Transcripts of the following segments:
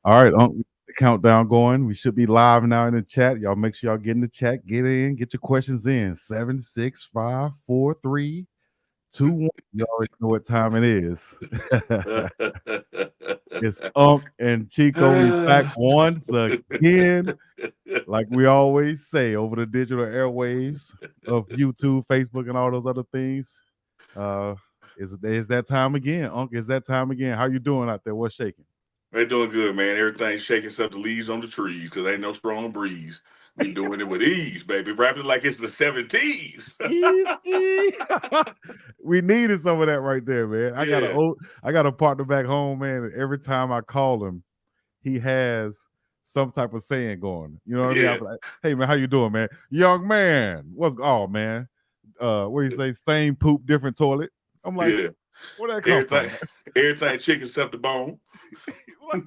All right, the countdown going. We should be live now in the chat. Y'all make sure y'all get in the chat, get in, get your questions in. 7, 6, 5, 4, 3, 2, 1. You already know what time it is. It's Unk and Chico. We back once again, like we always say, over the digital airwaves of YouTube, Facebook, and all those other things. Uh, is that time again, Unk? Is that time again? How you doing out there? What's shaking? They're doing good, man. Everything's shaking except the leaves on the trees because ain't no strong breeze. We doing it with ease, baby. Rapping like it's the 70s. Easy. We needed some of that right there, man. Yeah, I got a partner back home, man, and every time I call him, he has some type of saying going. You know what I mean? I'm yeah, like, hey man, how you doing, man? Young man. Man? What do you say? Same poop, different toilet. I'm like, yeah. where that come from? Everything, everything chicken except the bone. Like,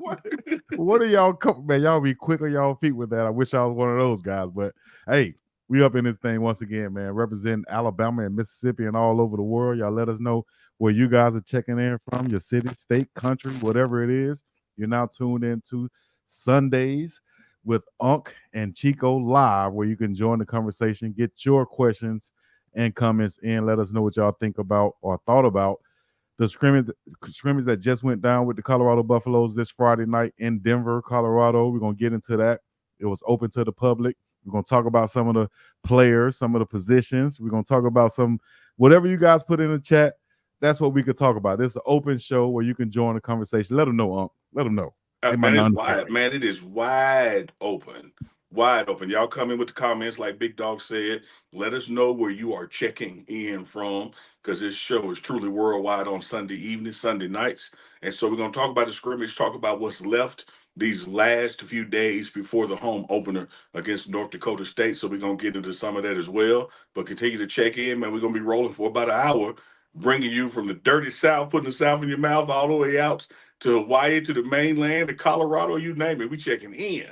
what are y'all man? Y'all be quick on y'all feet with that. I wish I was one of those guys, but hey, we up in this thing once again, man. Representing Alabama and Mississippi and all over the world. Y'all let us know where you guys are checking in from, your city, state, country, whatever it is. You're now tuned into Sundays with Unk and Chico live, where you can join the conversation, get your questions and comments in. Let us know what y'all think about or thought about the scrimmage that just went down with the Colorado Buffaloes this Friday night in Denver, Colorado. We're gonna get into that. It was open to the public. We're gonna talk about some of the players, some of the positions. We're gonna talk about some whatever you guys put in the chat. That's what we could talk about. This is an open show where you can join the conversation. Let them know, Unc. Let them know. They might Man, not it's understand wide. right Man, it is wide open. Wide open. Y'all come in with the comments, like Big Dog said. Let us know where you are checking in from because this show is truly worldwide on Sunday evenings, Sunday nights. And so we're going to talk about the scrimmage, talk about what's left these last few days before the home opener against North Dakota State. So we're going to get into some of that as well. But continue to check in, man. We're going to be rolling for about an hour, bringing you from the dirty South, putting the South in your mouth all the way out to Hawaii, to the mainland, to Colorado, you name it. We checking in.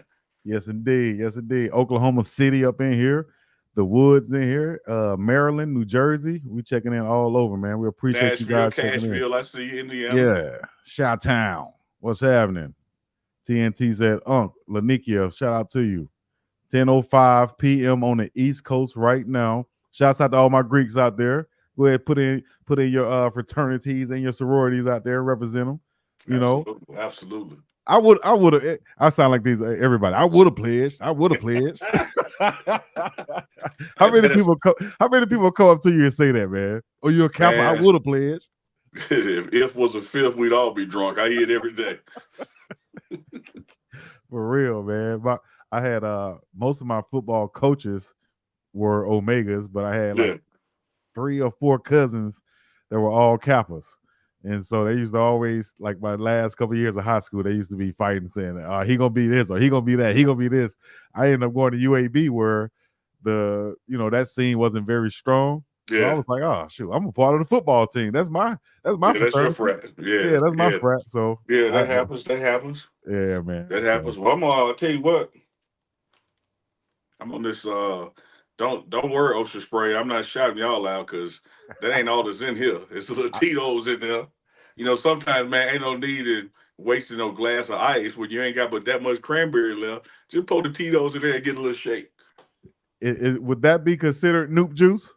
Yes, indeed. Yes, indeed. Oklahoma City up in here, the woods in here, Maryland, New Jersey. We checking in all over, man. We appreciate you Nashville, guys checking in. Cashville, I see you, Indiana. Yeah, Shout Town. What's happening? TNT said, Lanikia, shout out to you. 10:05 p.m. on the East Coast right now. Shouts out to all my Greeks out there. Go ahead, put in your fraternities and your sororities out there, represent them. You know, Absolutely, absolutely. I would have. I sound like these everybody. I would have pledged. I would have pledged. Hey, man, that's, How many people come up to you and say that, man? Oh, you're a Kappa. I man, would have pledged. if was a fifth, we'd all be drunk. I hear it every day. For real, man. But I had most of my football coaches were Omegas, but I had like Yeah, 3 or 4 cousins that were all Kappas. And so they used to always, like my last couple of years of high school, they used to be fighting, saying, he gonna be this or he gonna be that, he gonna be this. I ended up going to UAB where that scene wasn't very strong. So I yeah, was like, oh shoot, I'm a part of the football team. That's my yeah. That's your fraternity. frat. Yeah, Yeah, that's my yeah, frat. So yeah. I That happens. That happens. yeah, man. That So happens. Well, I'm gonna tell you what. I'm on this. Don't worry, Ocean Spray. I'm not shouting y'all out because that ain't all that's in here. It's the little I, Tito's in there. You know, sometimes man, ain't no need in wasting no glass of ice when you ain't got but that much cranberry left. Just pour the Tito's in there and get a little shake. would that be considered Noop juice?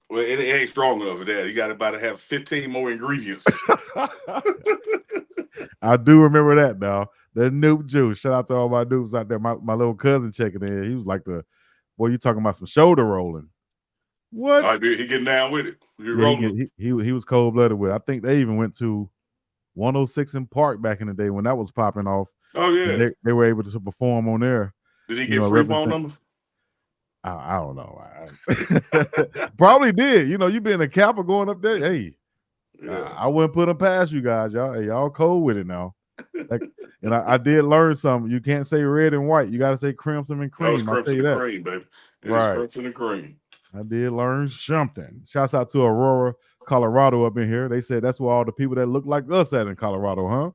Well, it ain't strong enough for that. You got about to have 15 more ingredients. I do remember that now. The Noob Juice. Shout out to all my noobs out there. My little cousin checking in. He was like boy, you talking about some shoulder rolling. All What? right, dude, he getting down with it. You Yeah, rolling? he was cold blooded with it. I think they even went to 106 in Park back in the day when that was popping off. Oh And yeah. they were able to perform on there, Did he get free phone represent. number? I don't know. Probably did. You being a Kappa going up there, hey, Yeah. I wouldn't put them past you guys. Y'all, hey, y'all cold with it now. Like, and I did learn something. You can't say red and white. You got to say crimson and That was cream. I'll tell crimson you and that. cream, baby. It is Right. crimson and cream. I did learn something. Shouts out to Aurora, Colorado up in here. They said that's where all the people that look like us at in Colorado, huh?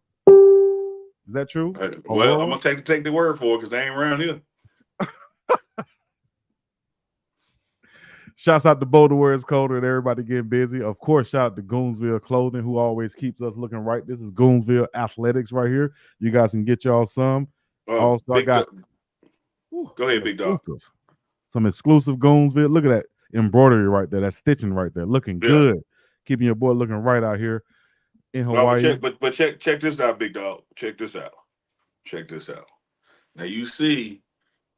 Is that true? Well, I'm Aurora? gonna take the word for it because they ain't around here. Shouts out to Boulder where it's colder and everybody getting busy. Of course, shout out to Goonsville Clothing, who always keeps us looking right. This is Goonsville Athletics right here. You guys can get y'all some. Also, I got go ahead, big dog. Some exclusive Goonsville. Look at that embroidery right there. That stitching right there. Looking good. Keeping your boy looking right out here in Hawaii. But check this out, big dog. Check this out. Now you see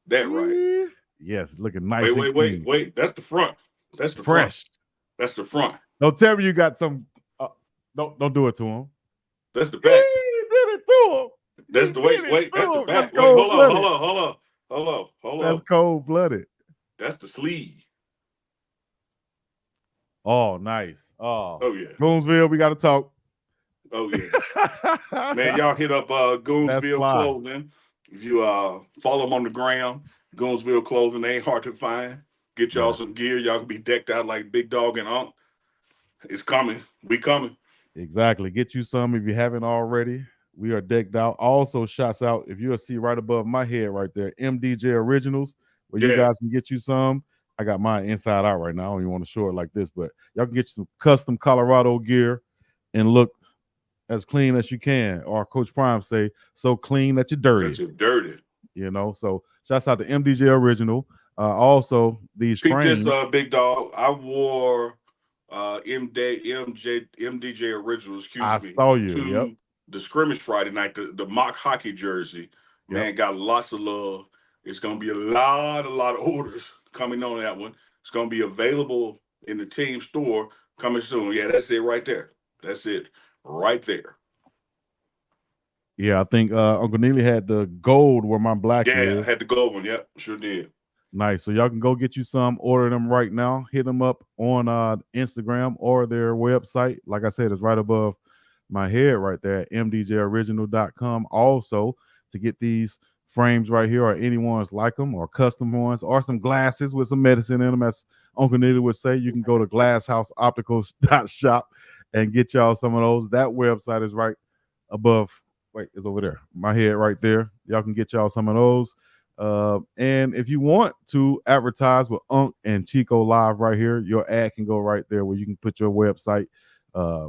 that right? Yes, looking nice. Wait. That's the front. That's the fresh. Front. That's the front. Don't tell me you got some. Don't do it to him. That's the back. He did it to him. That's the wait. That's the back. Wait, hold on. That's cold blooded. That's the sleeve. Oh, nice. Oh yeah. Goonsville, we got to talk. Oh yeah. Man, y'all hit up Goonsville Clothing. If you follow them on the gram, Goonsville Clothing, they ain't hard to find. Get y'all some gear. Y'all can be decked out like Big Dog and Unk. It's coming. We coming. Exactly. Get you some if you haven't already. We are decked out. Also, shouts out, if you'll see right above my head right there, MDJ Originals, where you guys can get you some. I got mine inside out right now. I don't even want to show it like this, but y'all can get you some custom Colorado gear and look as clean as you can. Or Coach Prime say, so clean that you're dirty. That you're dirty. You know, so shouts out to MDJ Original. Also, these frames. This, Big Dog. I wore MDJ Originals, I saw you. to the scrimmage Friday night, the mock hockey jersey. Man, got lots of love. It's going to be a lot of orders coming on that one. It's going to be available in the team store coming soon. Yeah, that's it right there. That's it right there. Yeah, I think Uncle Neely had the gold where my black is. Yeah, I had the gold one. Yep, sure did. Nice. So y'all can go get you some, order them right now. Hit them up on Instagram or their website. Like I said, it's right above my head right there at mdjoriginal.com. Also, to get these frames right here or any ones like them or custom ones or some glasses with some medicine in them, as Uncle Neely would say, you can go to glasshouseopticals.shop and get y'all some of those. That website is right above. Wait, it's over there. My head right there. Y'all can get y'all some of those. And if you want to advertise with UNK and Chico live right here, your ad can go right there where you can put your website,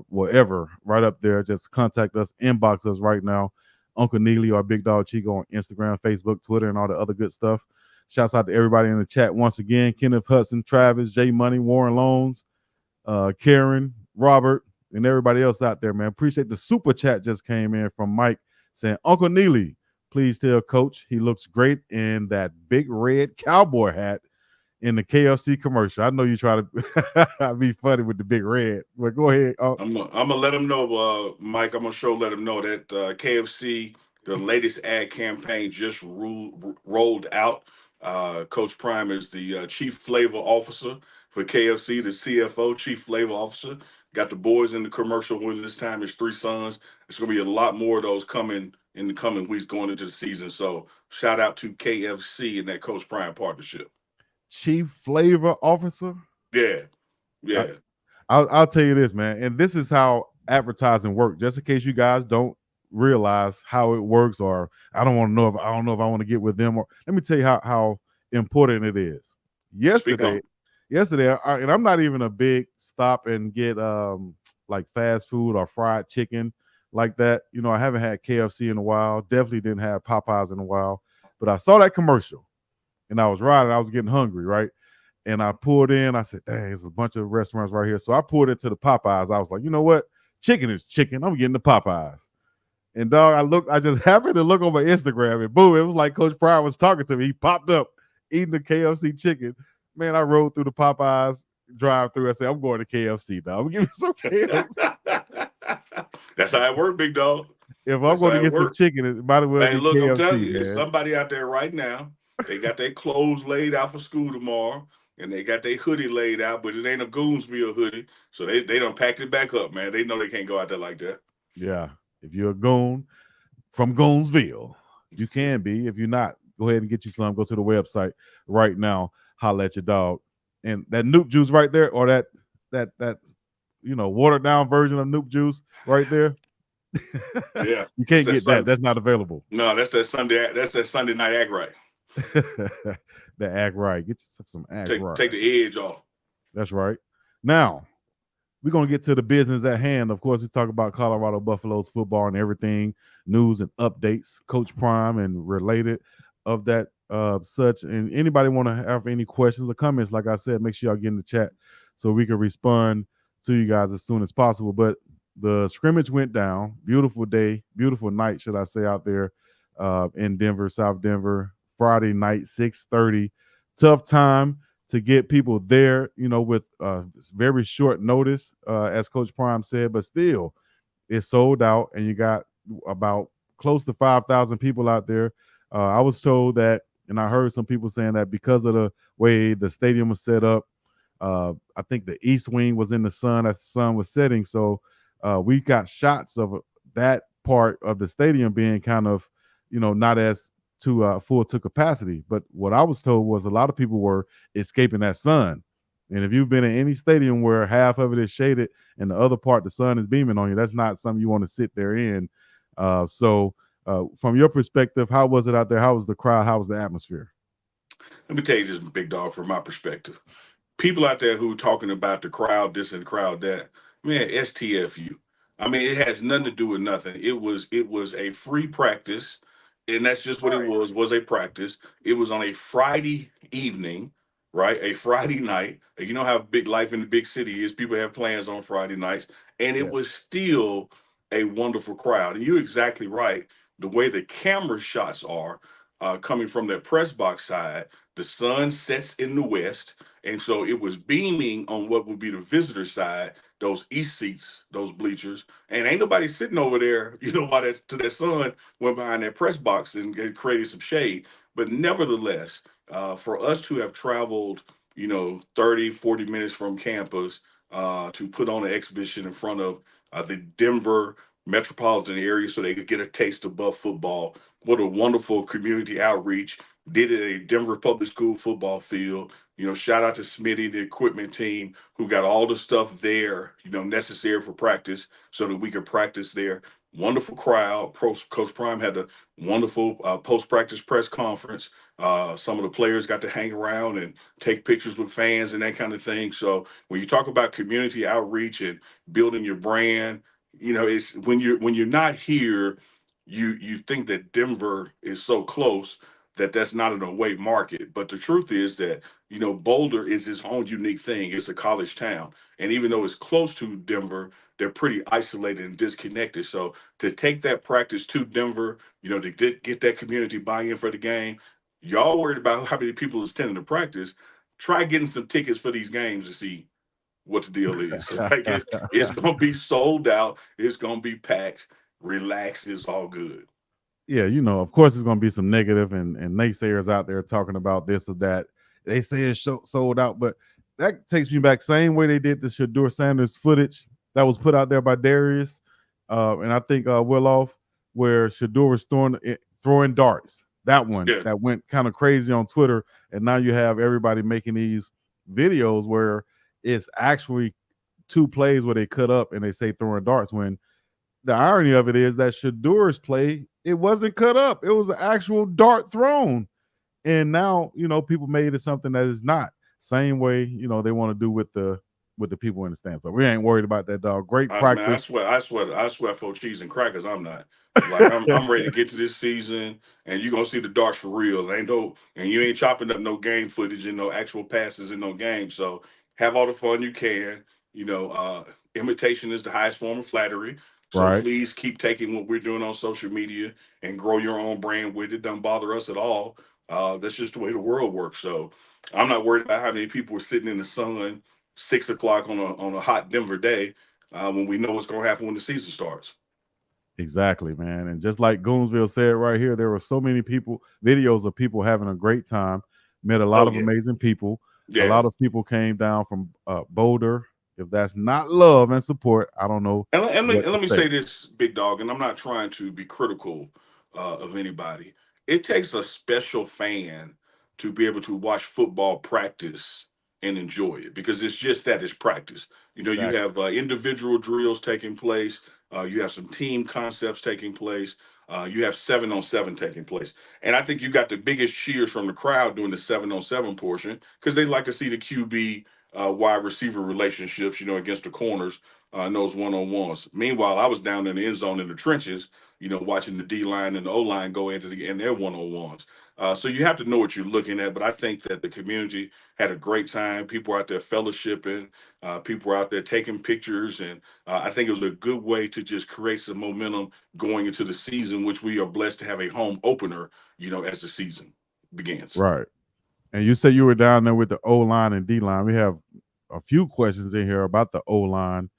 whatever, right up there. Just contact us, inbox us right now. Uncle Neely or Big Dog Chico on Instagram, Facebook, Twitter, and all the other good stuff. Shouts out to everybody in the chat once again. Kenneth Hudson, Travis, J Money, Warren Loans, Karen, Robert, and everybody else out there, man. Appreciate the super chat just came in from Mike saying, Uncle Neely, please tell Coach he looks great in that big red cowboy hat in the KFC commercial. I know you try to be funny with the big red, but go ahead. I'm gonna let him know, Mike. I'm gonna let him know that KFC, the latest ad campaign just rolled out. Coach Prime is the chief flavor officer for KFC, the CFO, chief flavor officer. Got the boys in the commercial with this time. His 3 sons. It's gonna be a lot more of those coming in the coming weeks going into the season. So shout out to KFC and that Coach Prime partnership. Chief flavor officer? Yeah. I'll tell you this, man. And this is how advertising works. Just in case you guys don't realize how it works, or I don't know if I want to get with them, or let me tell you how important it is. Yesterday, and I'm not even a big stop and get like fast food or fried chicken like that. You know, I haven't had KFC in a while. Definitely didn't have Popeyes in a while. But I saw that commercial and I was riding. I was getting hungry, right? And I pulled in. I said, dang, there's a bunch of restaurants right here. So I pulled into the Popeyes. I was like, you know what? Chicken is chicken. I'm getting the Popeyes. And dog, I just happened to look on my Instagram and boom, it was like Coach Pryor was talking to me. He popped up eating the KFC chicken. Man, I rode through the Popeyes drive-through. I said, I'm going to KFC, dog. Give me some KFC. That's how it works, big dog. If I'm going to get some chicken, it might as well be KFC, I'm telling you, man. There's somebody out there right now. They got their clothes laid out for school tomorrow, and they got their hoodie laid out, but it ain't a Goonsville hoodie. So they done packed it back up, man. They know they can't go out there like that. Yeah. If you're a goon from Goonsville, you can be. If you're not, go ahead and get you some. Go to the website right now. Holla at your dog. And that Noop juice right there, or that watered down version of Noop juice right there. Yeah. You can't get that. That's not available. No, that's that Sunday night act right. The act right. Get yourself some act right. Take the edge off. That's right. Now, we're gonna get to the business at hand. Of course, we talk about Colorado Buffaloes football and everything, news and updates, Coach Prime and related of that such. And anybody want to have any questions or comments, like I said, make sure y'all get in the chat so we can respond to you guys as soon as possible. But the scrimmage went down. Beautiful day, beautiful night, should I say, out there in Denver, South Denver. Friday night, 6:30. Tough time to get people there, with very short notice, as Coach Prime said, but still, it's sold out, and you got about close to 5,000 people out there. I was told that, and I heard some people saying that because of the way the stadium was set up, I think the east wing was in the sun as the sun was setting. So we got shots of that part of the stadium being kind of, not as to full to capacity. But what I was told was a lot of people were escaping that sun. And if you've been in any stadium where half of it is shaded and the other part the sun is beaming on you, that's not something you want to sit there in. From your perspective, how was it out there? How was the crowd? How was the atmosphere? Let me tell you this, big dog, from my perspective. People out there who talking about the crowd this and the crowd that, man, STFU. I mean, it has nothing to do with nothing. It was a free practice, and that's just what it was a practice. It was on a Friday evening, right? A Friday night. You know how big life in the big city is. People have plans on Friday nights, and it Yeah. was still a wonderful crowd. And you're exactly right. The way the camera shots are coming from that press box side, the sun sets in the west, and so it was beaming on what would be the visitor side, those east seats, those bleachers. And ain't nobody sitting over there, while that sun went behind that press box and created some shade. But nevertheless, for us to have traveled, 30, 40 minutes from campus to put on an exhibition in front of the Denver metropolitan area so they could get a taste of Buff football. What a wonderful community outreach. Did it at a Denver public school football field. Shout out to Smitty, the equipment team, who got all the stuff there, necessary for practice so that we could practice there. Wonderful crowd. Coach Prime had a wonderful post-practice press conference. Some of the players got to hang around and take pictures with fans and that kind of thing. So when you talk about community outreach and building your brand, it's when you're not here, you think that Denver is so close that that's not an away market. But the truth is that, Boulder is its own unique thing. It's a college town. And even though it's close to Denver, they're pretty isolated and disconnected. So to take that practice to Denver, to get that community buy-in for the game, y'all worried about how many people is attending the practice. Try getting some tickets for these games to see what the deal is. Like it's gonna be sold out. It's gonna be packed. Relax. It's all good. Yeah, of course, there's going to be some negative and naysayers out there talking about this or that. They say it's sold out, but that takes me back same way they did the Shador Sanders footage that was put out there by Darius, and I think Willoff, where Shador was throwing darts. That one Yeah. that went kind of crazy on Twitter, and now you have everybody making these videos where it's actually two plays where they cut up and they say throwing darts when the irony of it is that Shadur's play, it wasn't cut up. It was an actual dart thrown. And now, people made it something that is not. Same way, they want to do with the people in the stands. But we ain't worried about that, dog. Great Man, I practice. swear, I swear, I swear for cheese and crackers, I'm not. Like I'm ready to get to this season, and you're gonna see the darts for real. Ain't no, and you ain't chopping up no game footage and no actual passes in no game. So have all the fun you can. Imitation is the highest form of flattery. So Right. please keep taking what we're doing on social media and grow your own brand with it. Doesn't bother us at all. That's just the way the world works. So I'm not worried about how many people are sitting in the sun 6 o'clock on a hot Denver day when we know what's going to happen when the season starts. Exactly, man. And just like Goonsville said right here, there were so many people, videos of people having a great time, met a lot Oh of yeah, amazing people. A yeah. lot of people came down from Boulder. If that's not love and support, I don't know what And to let me say. say this, big dog, and I'm not trying to be critical of anybody. It takes a special fan to be able to watch football practice and enjoy it because it's just that it's practice. You Exactly. have individual drills taking place. You have some team concepts taking place. You have 7-on-7 taking place. And I think you got the biggest cheers from the crowd during the 7-on-7 portion because they like to see the QB wide receiver relationships, against the corners, and those one-on-ones. Meanwhile, I was down in the end zone in the trenches, watching the D line and the O line go in their one-on-ones. So you have to know what you're looking at. But I think that the community had a great time. People were out there fellowshipping. People were out there taking pictures, and I think it was a good way to just create some momentum going into the season, which we are blessed to have a home opener, as the season begins. Right. And you said you were down there with the O line and D line. We have a few questions in here about the O line.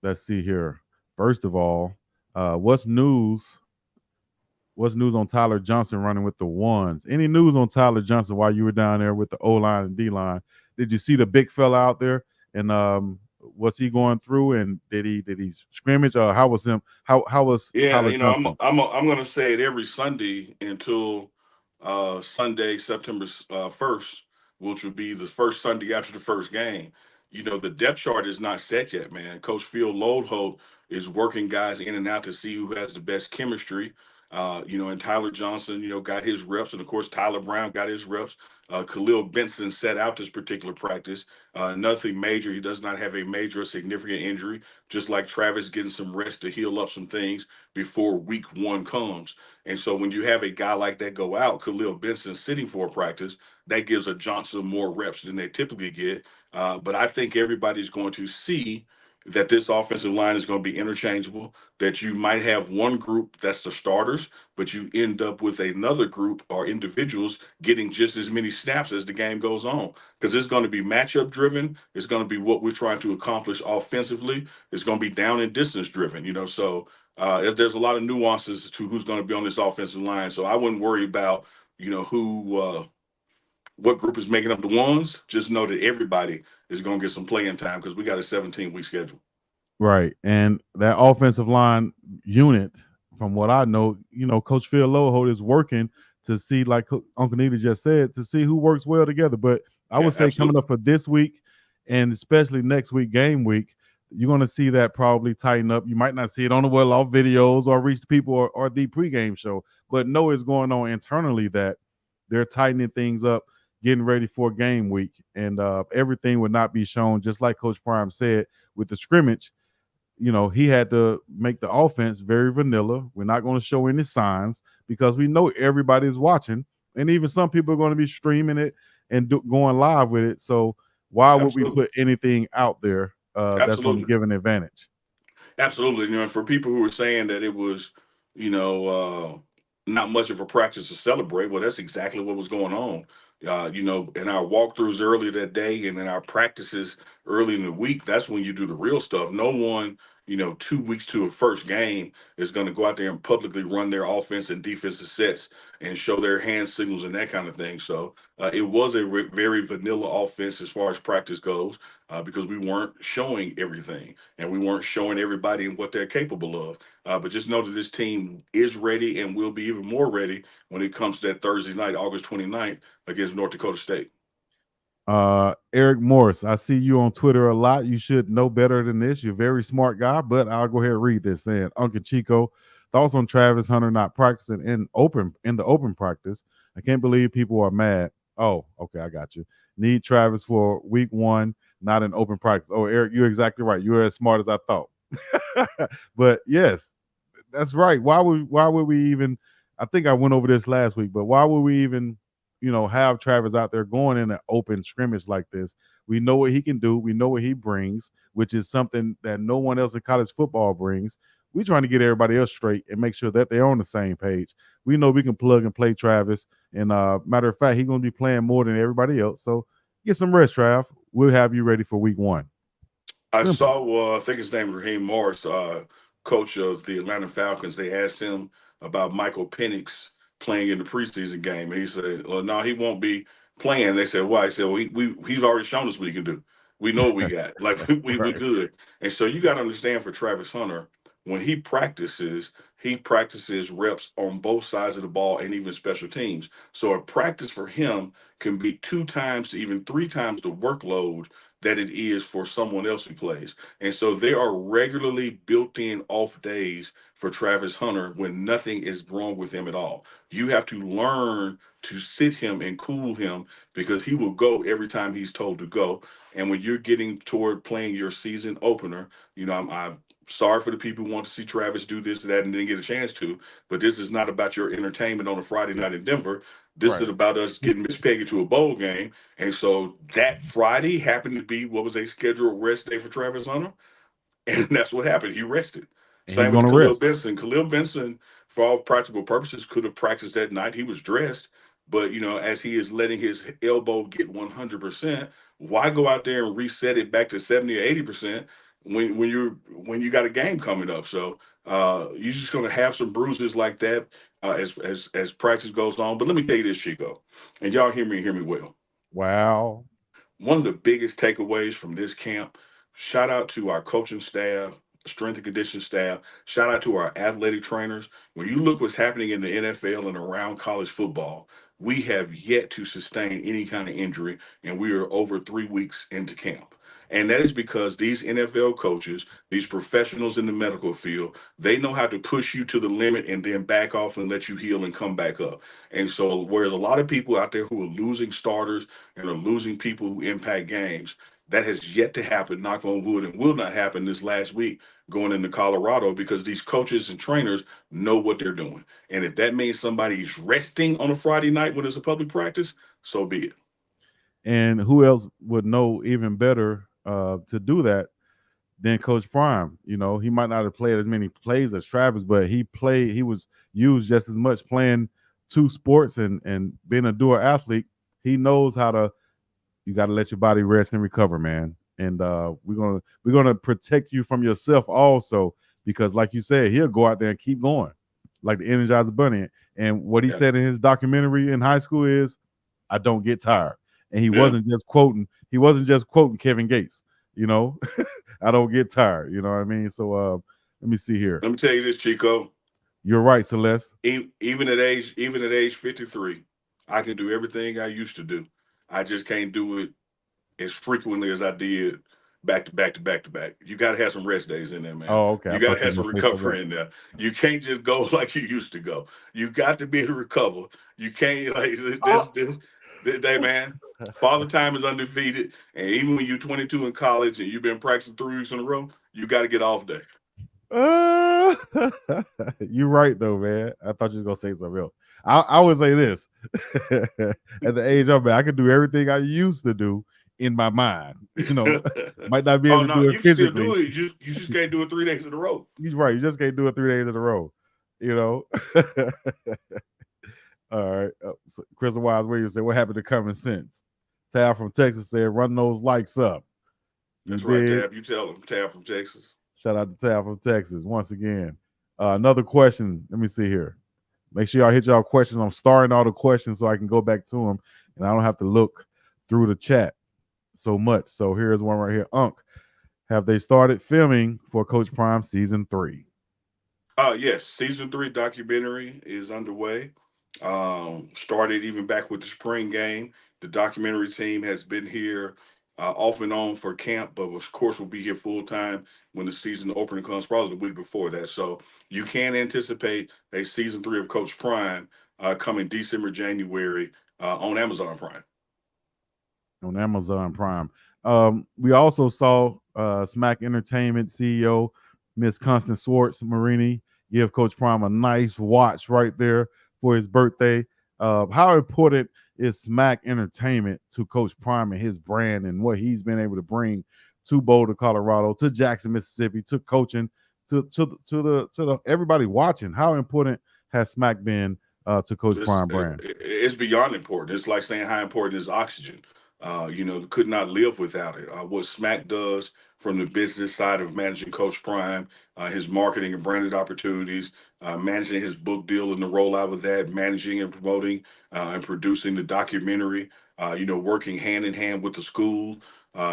Let's see here. First of all, what's news? What's news on Tyler Johnson running with the ones? Any news on Tyler Johnson while you were down there with the O line and D line? Did you see the big fella out there? And what's he going through? And did he scrimmage? How was him? How was Yeah, Tyler Johnson? I'm going to say it every Sunday until Sunday, September 1st, which will be the first Sunday after the first game. The depth chart is not set yet, man. Coach Phil Lodeholt is working guys in and out to see who has the best chemistry. And Tyler Johnson, got his reps, and of course Tyler Brown got his reps. Khalil Benson set out this particular practice. Nothing major. He does not have a major or significant injury. Just like Travis getting some rest to heal up some things before week one comes. And so when you have a guy like that go out, Khalil Benson sitting for a practice, that gives a Johnson more reps than they typically get. But I think everybody's going to see that this offensive line is going to be interchangeable, that you might have one group that's the starters, but you end up with another group or individuals getting just as many snaps as the game goes on. Because it's going to be matchup driven. It's going to be what we're trying to accomplish offensively. It's going to be down and distance driven, so there's a lot of nuances to who's going to be on this offensive line. So I wouldn't worry about, what group is making up the ones. Just know that everybody is going to get some playing time because we got a 17-week schedule. Right. And that offensive line unit, from what I know, Coach Phil Loho is working to see, like Uncle Nita just said, to see who works well together. But I Yeah, would say coming absolutely. up for this week and especially next week, game week, you're going to see that probably tighten up. You might not see it on the well off videos or reach the people or the pregame show, but know it's going on internally that they're tightening things up, getting ready for game week. And everything would not be shown, just like Coach Prime said, with the scrimmage. He had to make the offense very vanilla. We're not going to show any signs because we know everybody's watching, and even some people are going to be streaming it and going live with it. So why would we Absolutely. put anything out there that's going to Absolutely. give an advantage? Absolutely. And for people who were saying that it was, you know, not much of a practice to celebrate, well, that's exactly what was going on. In our walkthroughs earlier that day and in our practices early in the week, that's when you do the real stuff. No one, 2 weeks to a first game is going to go out there and publicly run their offense and defensive sets and show their hand signals and that kind of thing. So it was a very vanilla offense as far as practice goes because we weren't showing everything and we weren't showing everybody what they're capable of. But just know that this team is ready and will be even more ready when it comes to that Thursday night, August 29th, against North Dakota State. Eric Morris, I see you on Twitter a lot. You should know better than this. You're a very smart guy, but I'll go ahead and read this saying, Uncle Chico, thoughts on Travis Hunter not practicing in the open practice. I can't believe people are mad. Oh, okay, I got you. Need Travis for week one, not in open practice. Oh, Eric, you're exactly right. You're as smart as I thought. But yes, that's right. Why would we even, I think I went over this last week, but why would we even have Travis out there going in an open scrimmage like this? We know what he can do. We know what he brings, which is something that no one else in college football brings. We're trying to get everybody else straight and make sure that they're on the same page. We know we can plug and play Travis. And matter of fact, he's going to be playing more than everybody else. So get some rest, Trav. We'll have you ready for week one. I Simple. saw, I think his name is Raheem Morris, coach of the Atlanta Falcons. They asked him about Michael Penix playing in the preseason game. And he said, well, no, he won't be playing. They said, why? He said, well, he's already shown us what he can do. We know what we got. Like, we're Right. good. And so you got to understand for Travis Hunter, when he practices reps on both sides of the ball and even special teams. So a practice for him can be 2 times to even 3 times the workload that it is for someone else who plays. And so there are regularly built in off days for Travis Hunter when nothing is wrong with him at all. You have to learn to sit him and cool him because he will go every time he's told to go. And when you're getting toward playing your season opener, I'm sorry for the people who want to see Travis do this, that, and didn't get a chance to. But this is not about your entertainment on a Friday night in Denver. This is Right. about us getting Miss Peggy to a bowl game. And so that Friday happened to be what was a scheduled rest day for Travis Hunter. And that's what happened. He rested. And he's Same with gonna Khalil rest. Benson. Khalil Benson, for all practical purposes, could have practiced that night. He was dressed. But, as he is letting his elbow get 100%, why go out there and reset it back to 70 or 80% when you got a game coming up? So you're just going to have some bruises like that as practice goes on. But let me tell you this, Chico, and y'all hear me well. Wow. One of the biggest takeaways from this camp, shout out to our coaching staff, strength and conditioning staff, shout out to our athletic trainers. When you look what's happening in the NFL and around college football, we have yet to sustain any kind of injury, and we are over 3 weeks into camp. And that is because these NFL coaches, these professionals in the medical field, they know how to push you to the limit and then back off and let you heal and come back up. And so, whereas a lot of people out there who are losing starters and are losing people who impact games. That has yet to happen, knock on wood, and will not happen this last week going into Colorado because these coaches and trainers know what they're doing. And if that means somebody's resting on a Friday night when it's a public practice, so be it. And who else would know even better to do that than Coach Prime? He might not have played as many plays as Travis, but he was used just as much playing two sports and being a dual athlete. He knows how to you got to let your body rest and recover, man. And we're gonna protect you from yourself also, because like you said, he'll go out there and keep going, like the Energizer Bunny. And what he Yeah. said in his documentary in high school is, "I don't get tired." And he Yeah. wasn't just quoting. He wasn't just quoting Kevin Gates. You know, I don't get tired. You know what I mean? So let me see here. Let me tell you this, Chico. You're right, Celeste. Even at age 53, I can do everything I used to do. I just can't do it as frequently as I did back to back to back to back. You got to have some rest days in there, man. Oh, okay. I You got thought to you have were some gonna say something else. recovery in there. You can't just go like you used to go. You got to be able to recover. You can't like Oh. this day, man. Father time is undefeated, and even when you're 22 in college and you've been practicing 3 weeks in a row, you got to get off day. Uh, you're right though, man. I thought you was gonna say something else. I would say this: at the age I'm at, I can do everything I used to do in my mind. Might not be Oh able to no, do it you can still physically. do it. You just can't do it 3 days in a row. You're right. You just can't do it 3 days in a row. You know. All right. So Chris Wise Williams said, "What happened to common sense?" Tal from Texas said, "Run those likes up." You That's right, dig? Tab. You tell them. Tab from Texas. Shout out to Tal from Texas once again. Another question. Let me see here. Make sure y'all hit y'all questions. I'm starring all the questions so I can go back to them and I don't have to look through the chat so much. So here's one right here. UNK, have they started filming for Coach Prime season 3? Yes, season 3 documentary is underway. Started even back with the spring game. The documentary team has been here off and on for camp, but of course will be here full time when the season opening comes, probably the week before that. So you can anticipate a season 3 of Coach Prime coming December, January on Amazon Prime. On Amazon Prime. We also saw Smack Entertainment CEO Miss Constance Swartz Marini give Coach Prime a nice watch right there for his birthday. How important is Smack Entertainment to Coach Prime and his brand and what he's been able to bring to Boulder, Colorado, to Jackson, Mississippi, to coaching, to the everybody watching? How important has Smack been to Coach Prime brand? It's beyond important. It's like saying how important is oxygen. Could not live without it. What Smack does from the business side of managing Coach Prime, his marketing and branded opportunities, managing his book deal and the rollout of that, managing and promoting and producing the documentary, working hand in hand with the school.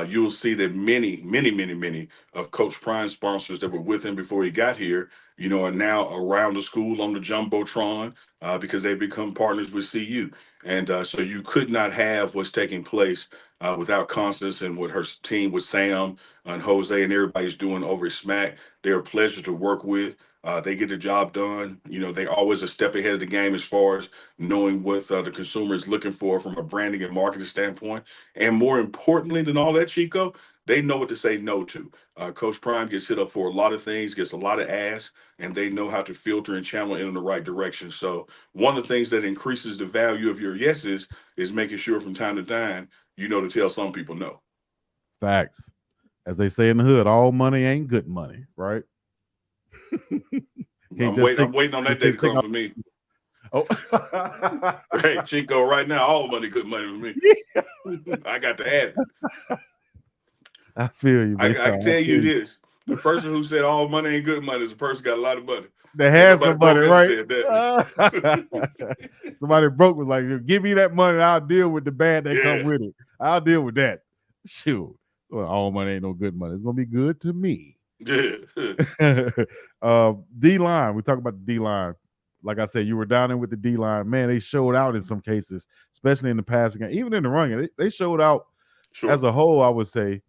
You'll see that many, many, many, many of Coach Prime's sponsors that were with him before he got here are now around the school on the Jumbotron because they've become partners with CU. And so you could not have what's taking place without Constance and with her team, with Sam and Jose and everybody's doing over at SMAC. They're a pleasure to work with. They get the job done. They're always a step ahead of the game as far as knowing what the consumer is looking for from a branding and marketing standpoint. And more importantly than all that, Chico, they know what to say no to. Coach Prime gets hit up for a lot of things, gets a lot of asks, and they know how to filter and channel it in the right direction. So one of the things that increases the value of your yeses is making sure from time to time you know to tell some people no. Facts. As they say in the hood, all money ain't good money, right? Can't just I'm take waiting on that just day to can't take come off. for me. Oh, Hey, Chico, right now, all money good money for me. I got to have it. I feel you, I man. I can tell feel you you. this. The person who said all money ain't good money is a person got a lot of money. They Ain't had nobody somebody, broke ever right? said that. Somebody broke was like, "Give me that money, and I'll deal with the bad that come Yeah. with it. I'll deal with that." Shoot, well, all money ain't no good money. It's gonna be good to me. Yeah. D line. We talk about the D line. Like I said, you were down there with the D line. Man, they showed out in some cases, especially in the passing game, even in the running. They showed out as Sure. a whole. I would say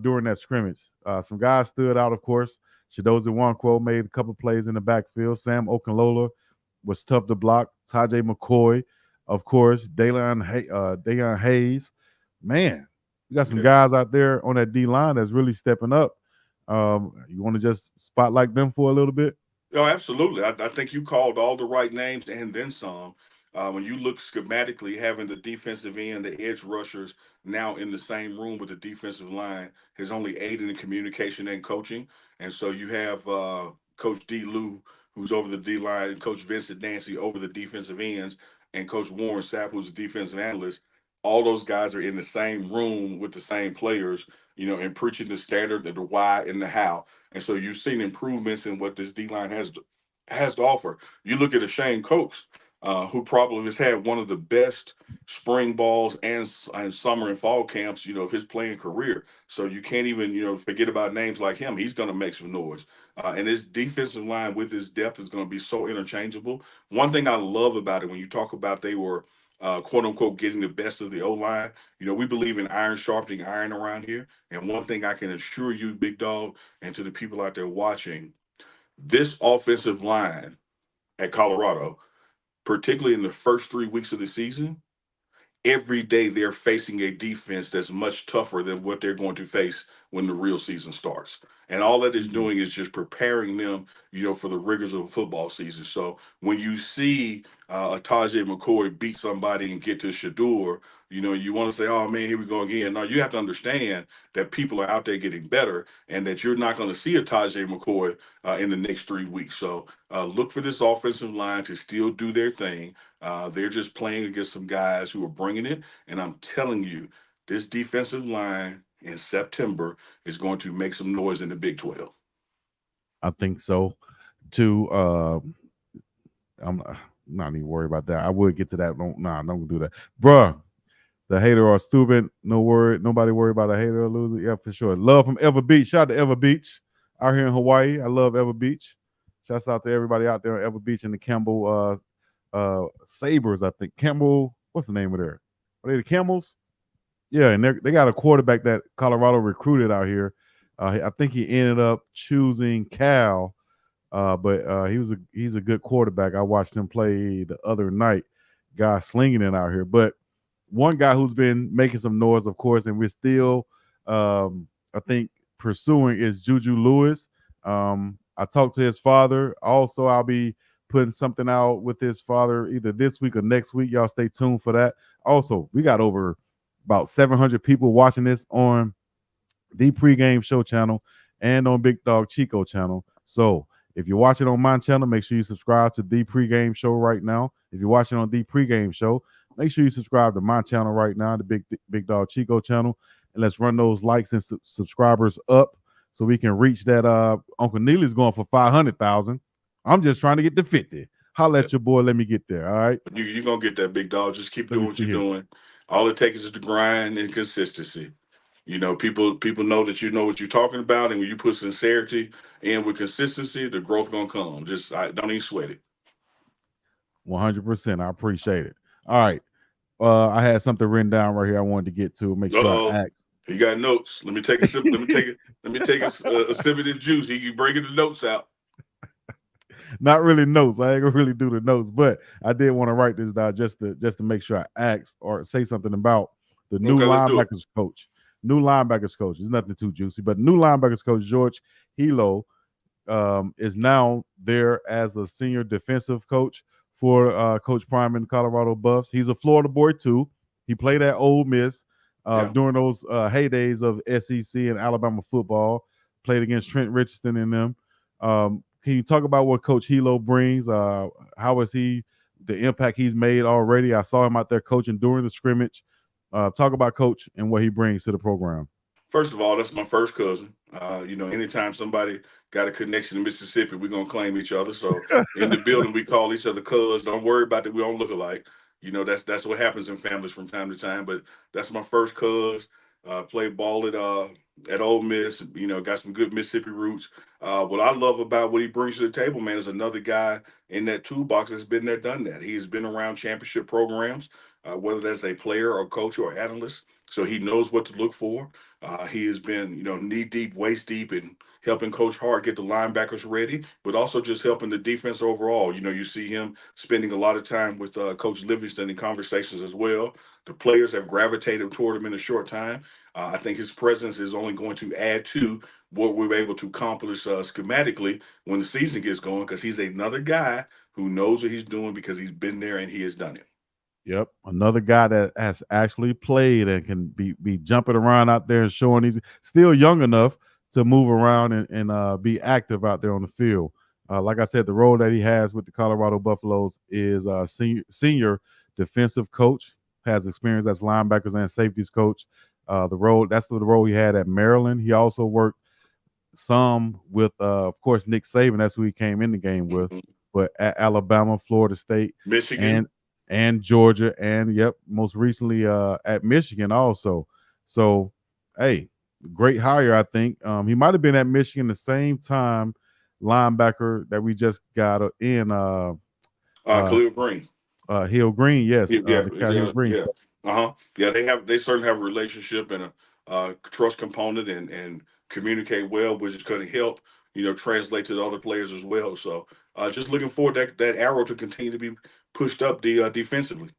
during that scrimmage, some guys stood out. Of course, Chidozie Nwankwo made a couple plays in the backfield. Sam Okunlola was tough to block. Tajay McCoy, of course. Dayon Hayes. Man, you got some Yeah. guys out there on that D line that's really stepping up. You want to just spotlight them for a little bit? Oh, absolutely. I think you called all the right names and then some. When you look schematically, having the defensive end, the edge rushers now in the same room with the defensive line has only aided in communication and coaching. And so you have Coach D. Lou, who's over the D line, and Coach Vincent Dancy over the defensive ends, and Coach Warren Sapp, who's the defensive analyst. All those guys are in the same room with the same players, and preaching the standard, the why, and the how. And so you've seen improvements in what this D line has to offer. You look at a Shane Coates, who probably has had one of the best spring balls and summer and fall camps, of his playing career. So you can't even, forget about names like him. He's going to make some noise. And his defensive line with his depth is going to be so interchangeable. One thing I love about it when you talk about they were quote unquote getting the best of the O line. We believe in iron sharpening iron around here. And one thing I can assure you, Big Dog, and to the people out there watching, this offensive line at Colorado, particularly in the first 3 weeks of the season, every day they're facing a defense that's much tougher than what they're going to face when the real season starts. And all that is Mhm. doing is just preparing them, for the rigors of a football season. So when you see a Tajay McCoy beat somebody and get to Shador, you want to say, oh man, here we go again. No, you have to understand that people are out there getting better and that you're not going to see a Tajay McCoy in the next 3 weeks. So look for this offensive line to still do their thing. They're just playing against some guys who are bringing it. And I'm telling you, this defensive line in September is going to make some noise in the Big 12. I think so. Too. I'm not even worried about that. I would get to that. Don't do that, bruh. The hater or stupid. No worry. Nobody worry about a hater or loser. Yeah, for sure. Love from Ever Beach. Shout out to Ever Beach out here in Hawaii. I love Ever Beach. Shouts out to everybody out there on Ever Beach and the Campbell Sabres. I think Campbell. What's the name of there? Are they the Camels? Yeah, and they got a quarterback that Colorado recruited out here. I think he ended up choosing Cal, but he's a good quarterback. I watched him play the other night. Guy slinging it out here. But one guy who's been making some noise, of course, and we're still, I think, pursuing is Juju Lewis. I talked to his father. Also, I'll be putting something out with his father either this week or next week. Y'all stay tuned for that. Also, we got over about 700 people watching this on the pregame show channel and on Big Dog Chico channel. So if you're watching on my channel, make sure you subscribe to the pregame show right now. If you're watching on the pregame show, make sure you subscribe to my channel right now, the Big Dog Chico channel, and let's run those likes and subscribers up so we can reach that. Uncle Neely's going for 500,000. I'm just trying to get to 50. Holla Yeah. at your boy. Let me get there. All right. You're going to get that, Big Dog. Just keep Let doing me what see you're here. doing. All it takes is the grind and consistency. People know that you know what you're talking about, and when you put sincerity in with consistency, the growth gonna come. Just don't even sweat it. 100%. I appreciate it. All right. I had something written down right here I wanted to get to. Make Uh sure I oh, ask. he got notes. Let me take a sip. Let me take it. Let me take a sip of this juice. He bringing the notes out. Not really notes. I ain't gonna really do the notes, but I did want to write this down just to make sure I ask or say something about the new Okay, let's do it. linebackers coach. New linebackers coach. It's nothing too juicy, but new linebackers coach George Hilo is now there as a senior defensive coach for Coach Prime in Colorado Buffs. He's a Florida boy too. He played at Ole Miss Yeah. during those heydays of SEC and Alabama football. Played against Trent Richardson and them. Can you talk about what Coach Hilo brings? How is he? The impact he's made already. I saw him out there coaching during the scrimmage. Talk about Coach and what he brings to the program. First of all, that's my first cousin. Anytime somebody got a connection to Mississippi, we're gonna claim each other. So in the building, we call each other cuz. Don't worry about that. We don't look alike. That's what happens in families from time to time. But that's my first cuz. Played ball at Ole Miss. Got some good Mississippi roots. What I love about what he brings to the table, man, is another guy in that toolbox that's been there, done that. He's been around championship programs, whether that's a player or coach or analyst. So he knows what to look for. He has been, knee deep, waist deep, in helping Coach Hart get the linebackers ready, but also just helping the defense overall. You see him spending a lot of time with Coach Livingston in conversations as well. The players have gravitated toward him in a short time. I think his presence is only going to add to what we're able to accomplish schematically when the season gets going, because he's another guy who knows what he's doing because he's been there and he has done it. Yep, another guy that has actually played and can be jumping around out there and showing he's still young enough to move around and be active out there on the field. Like I said, the role that he has with the Colorado Buffaloes is senior defensive coach. Has experience as linebackers and safeties coach. The role he had at Maryland. He also worked some with, of course, Nick Saban. That's who he came in the game with. Mhm. But at Alabama, Florida State, and Michigan. Georgia, and yep, most recently at Michigan also. So, hey, great hire, I think. He might have been at Michigan the same time linebacker that we just got in uh, Khalil Green. Hill Green. Yes, Yeah, yeah, Nikhil Hill Green. yeah. Uh-huh. Yeah, they certainly have a relationship and a trust component and communicate well, which is going to help, translate to the other players as well. So just looking forward that arrow to continue to be pushed up defensively.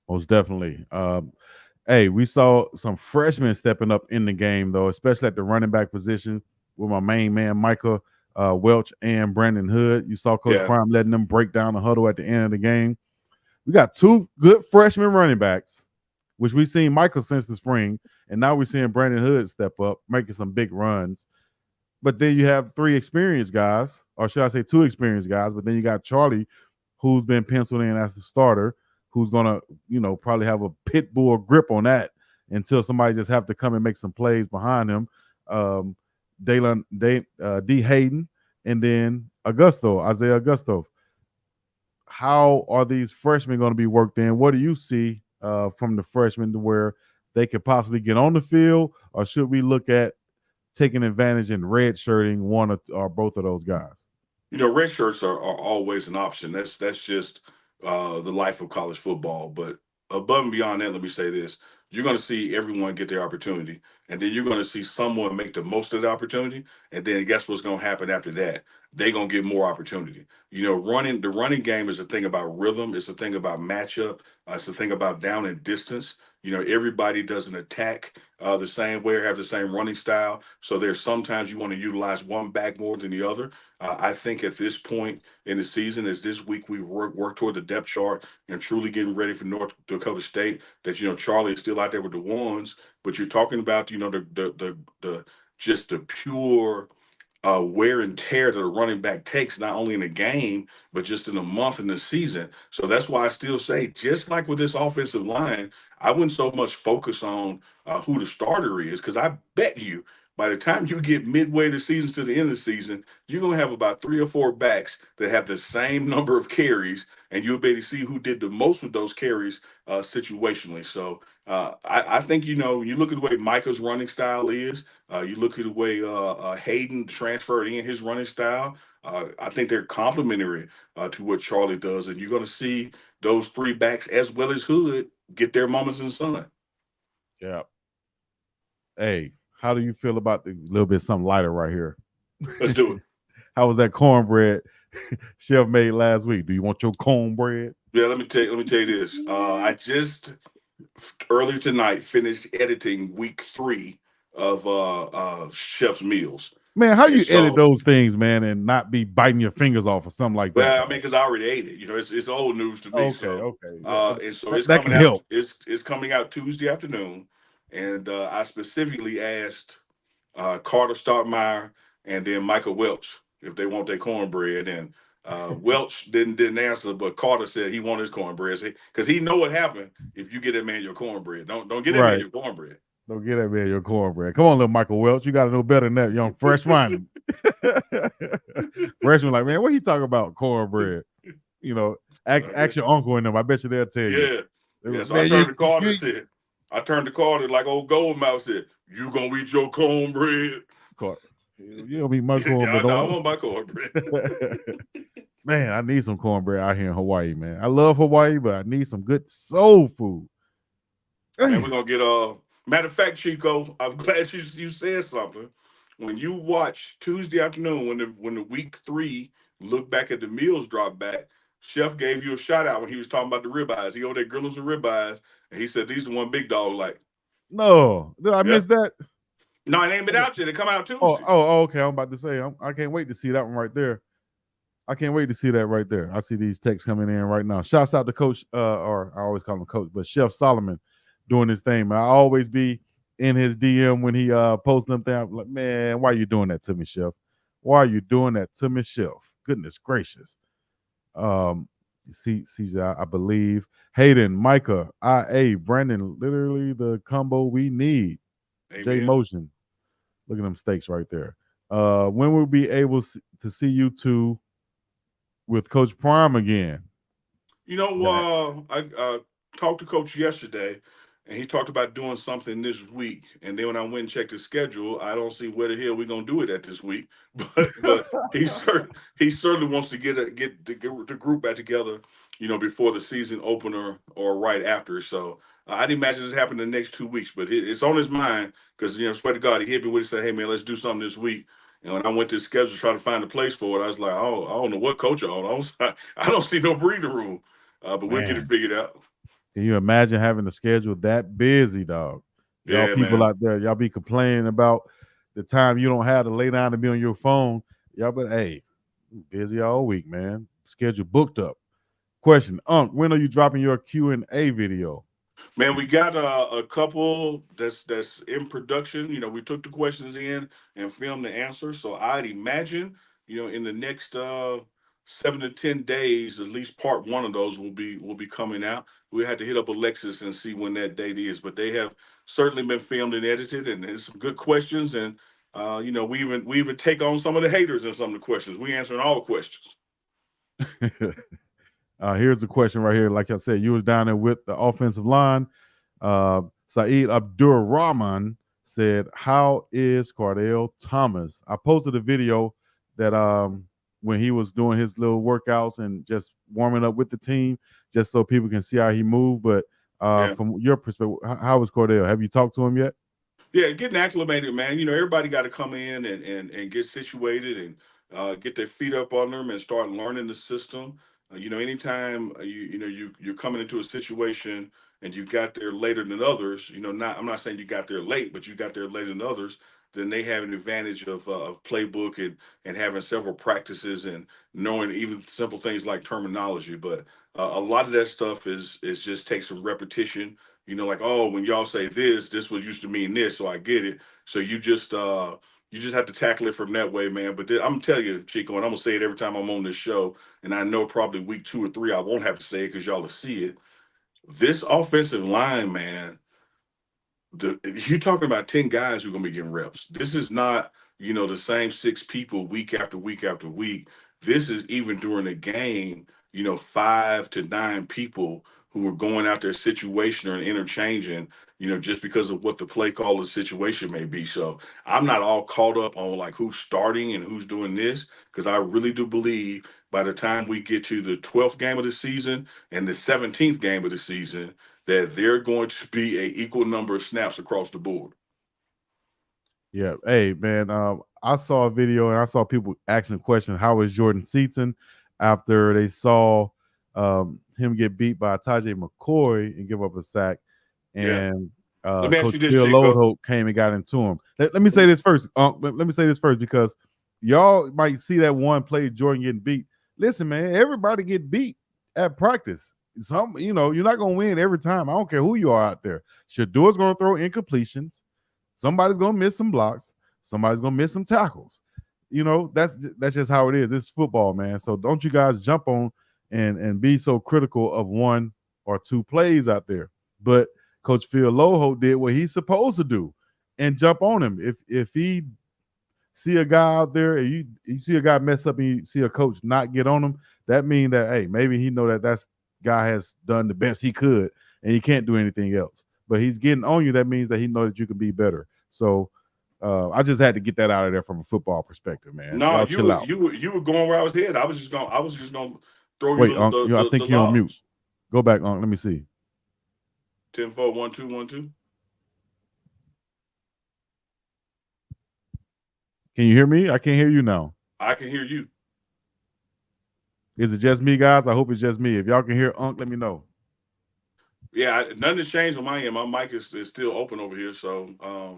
Most definitely. Hey, we saw some freshmen stepping up in the game, though, especially at the running back position with my main man, Micah Welch and Brandon Hood. You saw Coach Yeah. Prime letting them break down the huddle at the end of the game. We got two good freshman running backs, which we've seen Michael since the spring, and now we're seeing Brandon Hood step up, making some big runs. But then you have three experienced guys, or should I say two experienced guys, but then you got Charlie, who's been penciled in as the starter, who's gonna, probably have a pit bull grip on that until somebody just have to come and make some plays behind him. Um, D. Hayden, and then Isaiah Augusto. How are these freshmen going to be worked in? What do you see from the freshmen to where they could possibly get on the field, or should we look at taking advantage and redshirting one or both of those guys? Red shirts are always an option. That's just the life of college football. But above and beyond that, let me say this: you're going to see everyone get their opportunity, and then you're going to see someone make the most of the opportunity. And then guess what's going to happen after that? They're going to get more opportunity. Running the running game is a thing about rhythm. It's a thing about matchup. It's a thing about down and distance. Everybody doesn't attack the same way or have the same running style. So there's sometimes you want to utilize one back more than the other. I think at this point in the season, as this week we work toward the depth chart and truly getting ready for North Dakota State, that Charlie is still out there with the ones, but you're talking about the just the pure wear and tear that a running back takes, not only in a game, but just in a month in the season. So that's why I still say, just like with this offensive line, I wouldn't so much focus on who the starter is, because I bet you by the time you get midway the season to the end of the season, you're going to have about three or four backs that have the same number of carries and you'll be able to see who did the most with those carries situationally. So I think, you look at the way Micah's running style is, you look at the way Hayden transferred in his running style. I think they're complementary to what Charlie does, and you're going to see those three backs as well as Hood get their moments in the sun. Yeah. Hey, how do you feel about the little bit something lighter right here? Let's do it. How was that cornbread Chef made last week? Do you want your cornbread? Yeah, let me tell you this. I just earlier tonight finished editing week 3 of Chef's Meals. Man, how And you edit so, those things, man, and not be biting your fingers off or something like that, well, I dog? mean, because I already ate it. It's old news to me. Okay, So, okay. Yeah, and so that, it's that coming can out. help. It's coming out Tuesday afternoon, and I specifically asked Carter Stockmeyer and then Michael Welch if they want their cornbread. And Welch didn't answer, but Carter said he wanted his cornbread because he know what happened if you get that man your cornbread. Don't get that man Right. your cornbread. Don't get that man your cornbread. Come on, little Michael Welch. You got to know better than that, young freshman. Freshman, like, man, what he talking about? Cornbread. You know, ask your uncle and them. I bet you they'll tell you. Yeah, They yeah. were, So I man, turned to Carter you and said, like old Goldmouth said, "You gonna eat your cornbread?" Carter, you don't eat my Yeah, cornbread. I know. I Don't. want my cornbread. Man, I need some cornbread out here in Hawaii, man. I love Hawaii, but I need some good soul food. Man, we're Damn. gonna get matter of fact, Chico, I'm glad you said something. When you watch Tuesday afternoon, when the week 3 look back at the meals drop back, Chef gave you a shout out when he was talking about the ribeyes. He over there grilling some ribeyes, and he said these are one big dog. Like, No, did I miss yep. that? No, it ain't been out yet. It come out Oh, Tuesday. okay. I'm about to say, I can't wait to see that one right there. I can't wait to see that right there. I see these texts coming in right now. Shouts out to Coach, or I always call him Coach, but Chef Solomon doing his thing, man. I always be in his DM when he posts them things. I'm like, man, why are you doing that to me, Chef? Why are you doing that to me, Chef? Goodness gracious. Um, I believe Hayden, Micah, IA, Brandon, literally the combo we need. J Amen. Motion. Look at them steaks right there. When we'll be able to see you two with Coach Prime again. That I talked to Coach yesterday, and he talked about doing something this week. And then when I went and checked his schedule, I don't see where the hell we're gonna do it at this week. But he certainly wants to get the group back together, before the season opener or right after. So I'd imagine this happening in the next 2 weeks. But it's on his mind because swear to God, he hit me with it, say, "Hey man, let's do something this week." And when I went to the schedule to try to find a place for it, I was like, "Oh, I don't know what coach on. I don't see no breathing room." But we'll get it man, figured out. can you imagine having the schedule that busy, dog? Y'all Yeah, people man. out there, y'all be complaining about the time you don't have to lay down and be on your phone. Y'all, but hey, busy all week, man. Schedule booked up. Question, when are you dropping your Q&A video? Man, we got a couple that's in production. We took the questions in and filmed the answers. So I'd imagine, in the next 7 to 10 days, at least part one of those will be coming out. We had to hit up Alexis and see when that date is, but they have certainly been filmed and edited, and there's some good questions. And we even take on some of the haters in some of the questions. We answering all questions. Here's the question right here. Like I said, you was down there with the offensive line. Saeed Abdur said, "How is Cardell Thomas?" I posted a video that when he was doing his little workouts and just warming up with the team, just so people can see how he moved. But Yeah. from your perspective, how is Cordell? Have you talked to him yet? Yeah, getting acclimated, man. Everybody got to come in and get situated and get their feet up on them and start learning the system. Anytime you're coming into a situation and you got there later than others, not I'm not saying you got there late, but you got there later than others, then they have an advantage of playbook and having several practices and knowing even simple things like terminology. But a lot of that stuff is just takes some repetition. Like, oh, when y'all say this was used to mean this, so I get it. So you just have to tackle it from that way, man. But I'm telling you, Chico, and I'm gonna say it every time I'm on this show, and I know probably week 2 or 3 I won't have to say it because y'all will see it. This offensive line, man, you're talking about 10 guys who are gonna be getting reps. This is not, the same 6 people week after week after week. This is even during the game. 5 to 9 people who were going out there situation and interchanging, just because of what the play call situation may be. So I'm not all caught up on like who's starting and who's doing this, because I really do believe by the time we get to the 12th game of the season and the 17th game of the season, that they're going to be a equal number of snaps across the board. Yeah. Hey, man. I saw a video and I saw people asking questions. How is Jordan Seaton after they saw him get beat by Tajay McCoy and give up a sack, Yeah. and Let me ask Coach you this, Phil Chico. Lodeholt came and got into him. Let me say this first. Let me say this first because y'all might see that one play Jordan getting beat. Listen, man, everybody get beat at practice. You're not gonna win every time. I don't care who you are out there. Shador's gonna throw incompletions. Somebody's gonna miss some blocks. Somebody's gonna miss some tackles. That's just how it is. This is football, man. So don't you guys jump on and be so critical of one or two plays out there. But Coach Phil Loho did what he's supposed to do and jump on him. If he see a guy out there and you see a guy mess up and you see a coach not get on him, that means that, hey, maybe he know that guy has done the best he could and he can't do anything else. But he's getting on you. That means that he knows that you can be better. So I just had to get that out of there from a football perspective, man. No, Y'all you chill were out. you were going where I was headed. I was just gonna throw you Wait, Unc, I the think you're on mute. lobs. Go back, Unc. Let me see. 10-4, 1-2, 1-2. Can you hear me? I can't hear you now. I can hear you. Is it just me, guys? I hope it's just me. If y'all can hear Unc, let me know. Yeah, nothing has changed on my end. My mic is still open over here, so I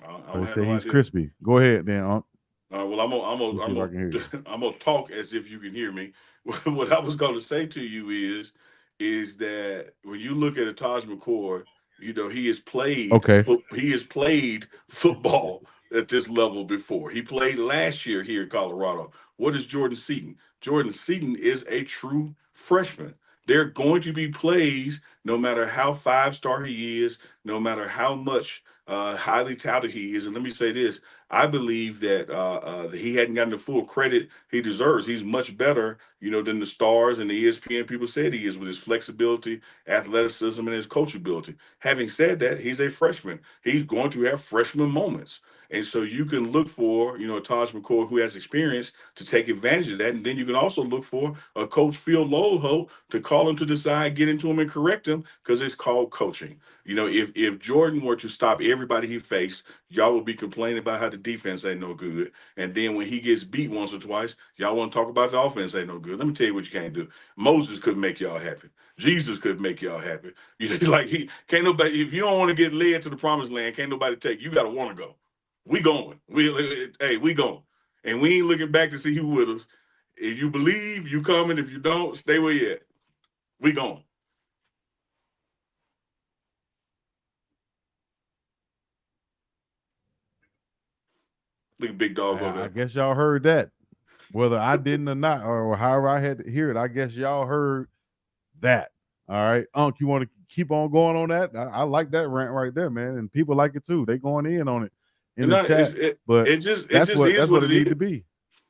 Oh, they don't have say no he's idea. crispy. Go ahead, then, Unc. Well, Let me see if I can hear you. I'm gonna talk as if you can hear me. What I was gonna say to you is that when you look at a Taj McCoy, Okay. he has played football at this level before. He played last year here in Colorado. What is Jordan Seaton? Jordan Seaton is a true freshman. There are going to be plays, no matter how 5-star he is, no matter how much highly touted he is. And let me say this: I believe that he hadn't gotten the full credit he deserves. He's much better, than the stars and the ESPN people said he is with his flexibility, athleticism, and his coachability. Having said that, he's a freshman. He's going to have freshman moments. And so you can look for, Taj McCoy, who has experience, to take advantage of that. And then you can also look for a coach Phil Lodeholt to call him to the side, get into him, and correct him, because it's called coaching. If Jordan were to stop everybody he faced, y'all will be complaining about how the defense ain't no good. And then when he gets beat once or twice, y'all want to talk about the offense ain't no good. Let me tell you what you can't do. Moses could make y'all happy. Jesus could make y'all happy. Like he can't nobody. If you don't want to get led to the promised land, can't nobody take you. Got to want to go. We going. We going. And we ain't looking back to see who with us. If you believe, you coming. If you don't, stay where you at. We going. Look at big dog over I there. guess y'all heard that. Whether I didn't or not, or however I had to hear it, I guess y'all heard that. All right. Unc, you want to keep on going on that? I like that rant right there, man. And people like it too. They going in on it in And the no, chat. But it just is that's what what it it need to is. be.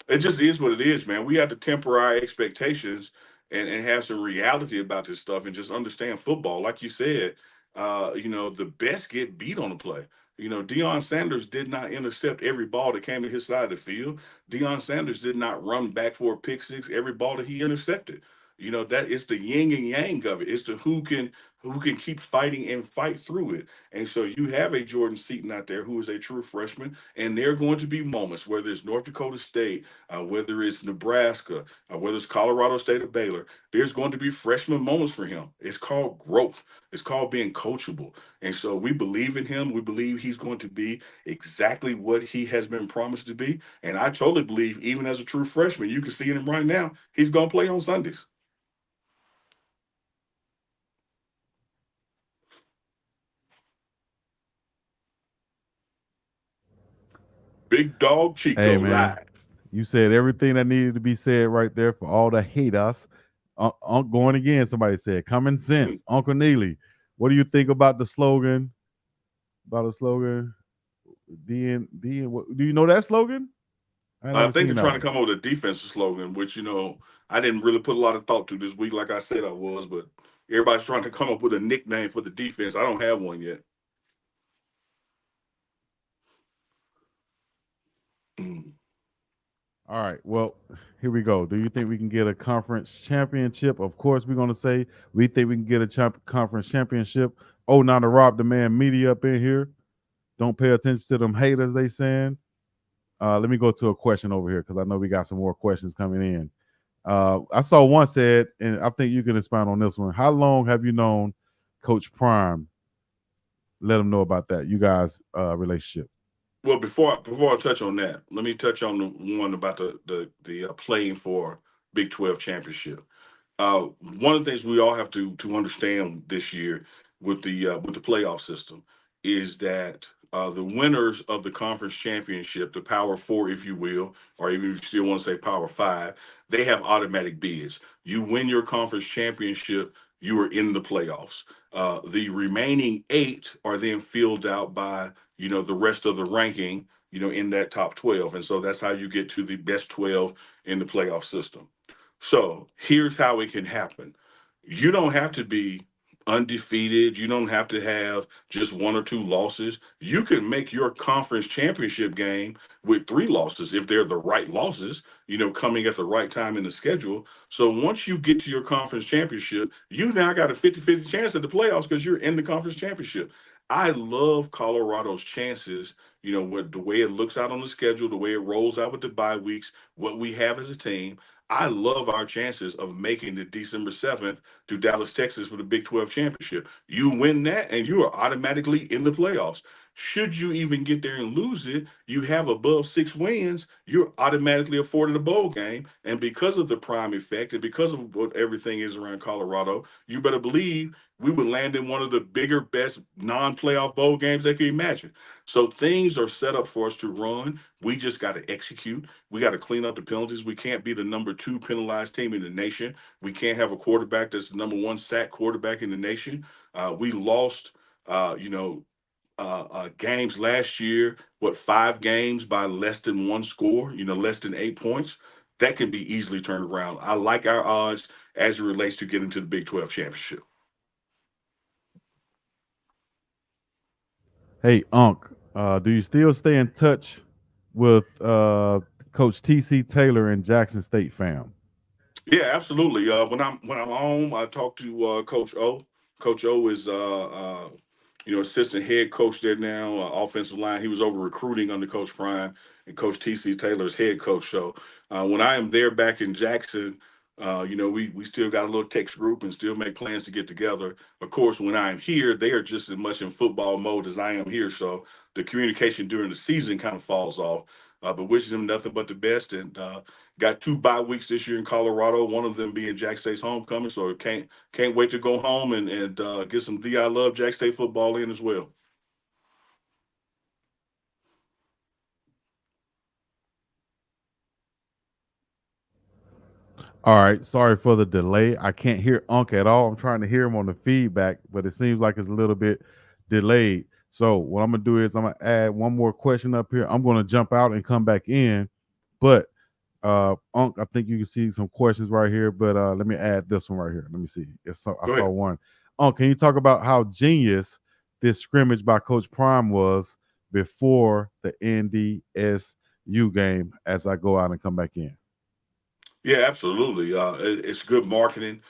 It just is what it is, man. We have to temper our expectations and have some reality about this stuff and just understand football. Like you said, the best get beat on the play. Deion Sanders did not intercept every ball that came to his side of the field. Deion Sanders did not run back for a pick six every ball that he intercepted. That it's the yin and yang of it. It's the who can keep fighting and fight through it. And so you have a Jordan Seaton out there who is a true freshman, and there are going to be moments, whether it's North Dakota State, whether it's Nebraska, whether it's Colorado State or Baylor, there's going to be freshman moments for him. It's called growth. It's called being coachable. And so we believe in him. We believe he's going to be exactly what he has been promised to be. And I totally believe, even as a true freshman, you can see him right now, he's going to play on Sundays. Big Dog Hey, Chico man, live. you said everything that needed to be said right there for all the haters. Unc going again, somebody said. Common sense. Uncle Neely, what do you think about the slogan? About the slogan? Do you know that slogan? I I never think they're seen that trying to one. come up with a defensive slogan, which I didn't really put a lot of thought to this week, like I said I was, but everybody's trying to come up with a nickname for the defense. I don't have one yet. Mm. All right. Well, here we go. Do you think we can get a conference championship? Of course, we're going to say we think we can get a conference championship. Oh, now to rob the man media up in here. Don't pay attention to them haters, they saying. Let me go to a question over here because I know we got some more questions coming in. I saw one said, and I think you can expound on this one. How long have you known Coach Prime? Let them know about that. You guys' relationship. Well, before I touch on that, let me touch on the one about the playing for Big 12 championship. One of the things we all have to understand this year with the playoff system is that the winners of the conference championship, the Power Four, if you will, or even if you still want to say Power Five, they have automatic bids. You win your conference championship, you are in the playoffs. The remaining eight are then filled out by the rest of the ranking in that top 12, and so that's how you get to the best 12 in the playoff system. So here's how it can happen. You don't have to be undefeated. You don't have to have just one or two losses. You can make your conference championship game with three losses if they're the right losses, coming at the right time in the schedule. So once you get to your conference championship, you now got a 50-50 chance at the playoffs because you're in the conference championship. I love Colorado's chances, with the way it looks out on the schedule, the way it rolls out with the bye weeks, what we have as a team. I love our chances of making the December 7th to Dallas, Texas for the Big 12 championship. You win that and you are automatically in the playoffs. Should you even get there and lose it, you have above 6 wins, you're automatically afforded a bowl game. And because of the prime effect and because of what everything is around Colorado, you better believe we would land in one of the bigger, best non-playoff bowl games they could imagine. So things are set up for us to run. We just got to execute. We got to clean up the penalties. We can't be the number two penalized team in the nation. We can't have a quarterback that's the number one sack quarterback in the nation. We lost, games last year, what, 5 games by less than one score, less than 8 points. That can be easily turned around. I like our odds as it relates to getting to the Big 12 championship. Hey, Unc, do you still stay in touch with Coach TC Taylor and Jackson State fam? Yeah, absolutely. When I'm home, I talk to Coach O. Coach O is assistant head coach there now, offensive line. He was over recruiting under Coach Prime, and Coach T.C. Taylor's head coach. So when I am there back in Jackson, we still got a little text group and still make plans to get together. Of course, when I am here, they are just as much in football mode as I am here. So the communication during the season kind of falls off. But wishing them nothing but the best, and got 2 bye weeks this year in Colorado. One of them being Jack State's homecoming, so can't wait to go home and get some DI Love Jack State football in as well. All right. Sorry for the delay. I can't hear Unc at all. I'm trying to hear him on the feedback, but it seems like it's a little bit delayed. So what I'm gonna do is I'm gonna add one more question up here. I'm gonna jump out and come back in, but Unc, I think you can see some questions right here. But let me add this one right here. Let me see. I Go saw ahead. one. Unc, can you talk about how genius this scrimmage by Coach Prime was before the NDSU game? As I go out and come back in. Yeah, absolutely. It's good marketing,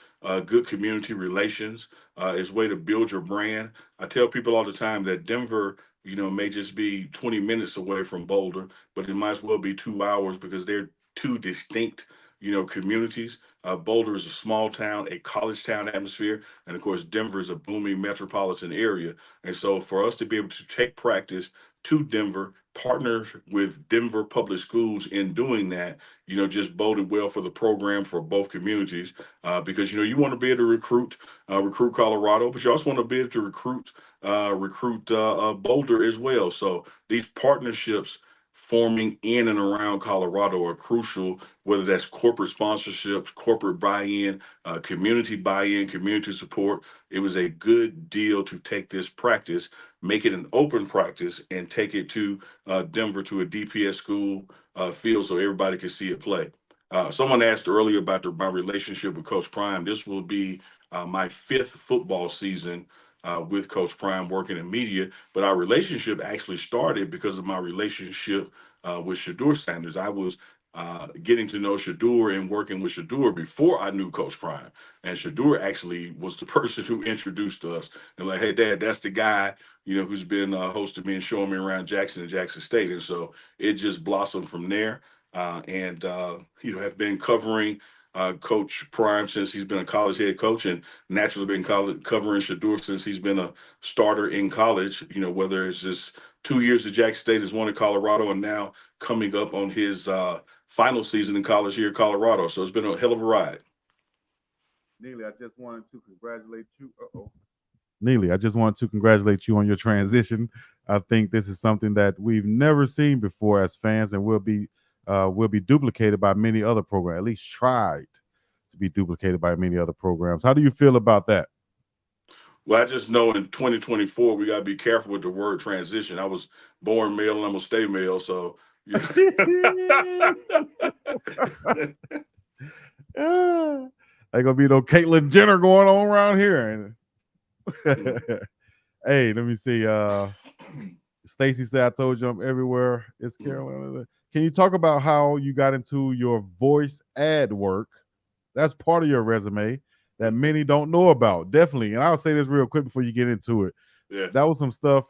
good community relations. It's a way to build your brand. I tell people all the time that Denver, may just be 20 minutes away from Boulder, but it might as well be 2 hours because they're two distinct, communities. Boulder is a small town, a college town atmosphere, and of course, Denver is a booming metropolitan area. And so, for us to be able to take practice to Denver, partner with Denver Public Schools in doing that, just boded well for the program for both communities because you want to be able to recruit Colorado, but you also want to be able to recruit Boulder as well. So these partnerships forming in and around Colorado are crucial, whether that's corporate sponsorships, corporate buy-in, community buy-in, community support. It was a good deal to take this practice, make it an open practice, and take it to Denver to a DPS school field so everybody can see it play. Someone asked earlier about my relationship with Coach Prime. This will be my fifth football season with Coach Prime working in media, but our relationship actually started because of my relationship with Shadur Sanders. I was getting to know Shadur and working with Shadur before I knew Coach Prime. And Shadur actually was the person who introduced us and like, hey, Dad, that's the guy, who's been hosting me and showing me around Jackson and Jackson State. And so it just blossomed from there. And have been covering Coach Prime since he's been a college head coach, and naturally been covering Shadur since he's been a starter in college. Whether it's just 2 years at Jackson State, as one in Colorado, and now coming up on his final season in college here in Colorado. So it's been a hell of a ride. Neely, I just wanted to congratulate you. Neely, I just wanted to congratulate you on your transition. I think this is something that we've never seen before as fans, and will be duplicated by many other programs. At least tried to be duplicated by many other programs. How do you feel about that? Well, I just know in 2024 we got to be careful with the word transition. I was born male and I'm gonna stay male, so Ain't gonna be no Caitlyn Jenner going on around here. Hey, let me see. Stacy said, "I told you I'm everywhere." It's Carolina. Can you talk about how you got into your voice ad work? That's part of your resume that many don't know about. Definitely, and I'll say this real quick before you get into it. Yeah. That was some stuff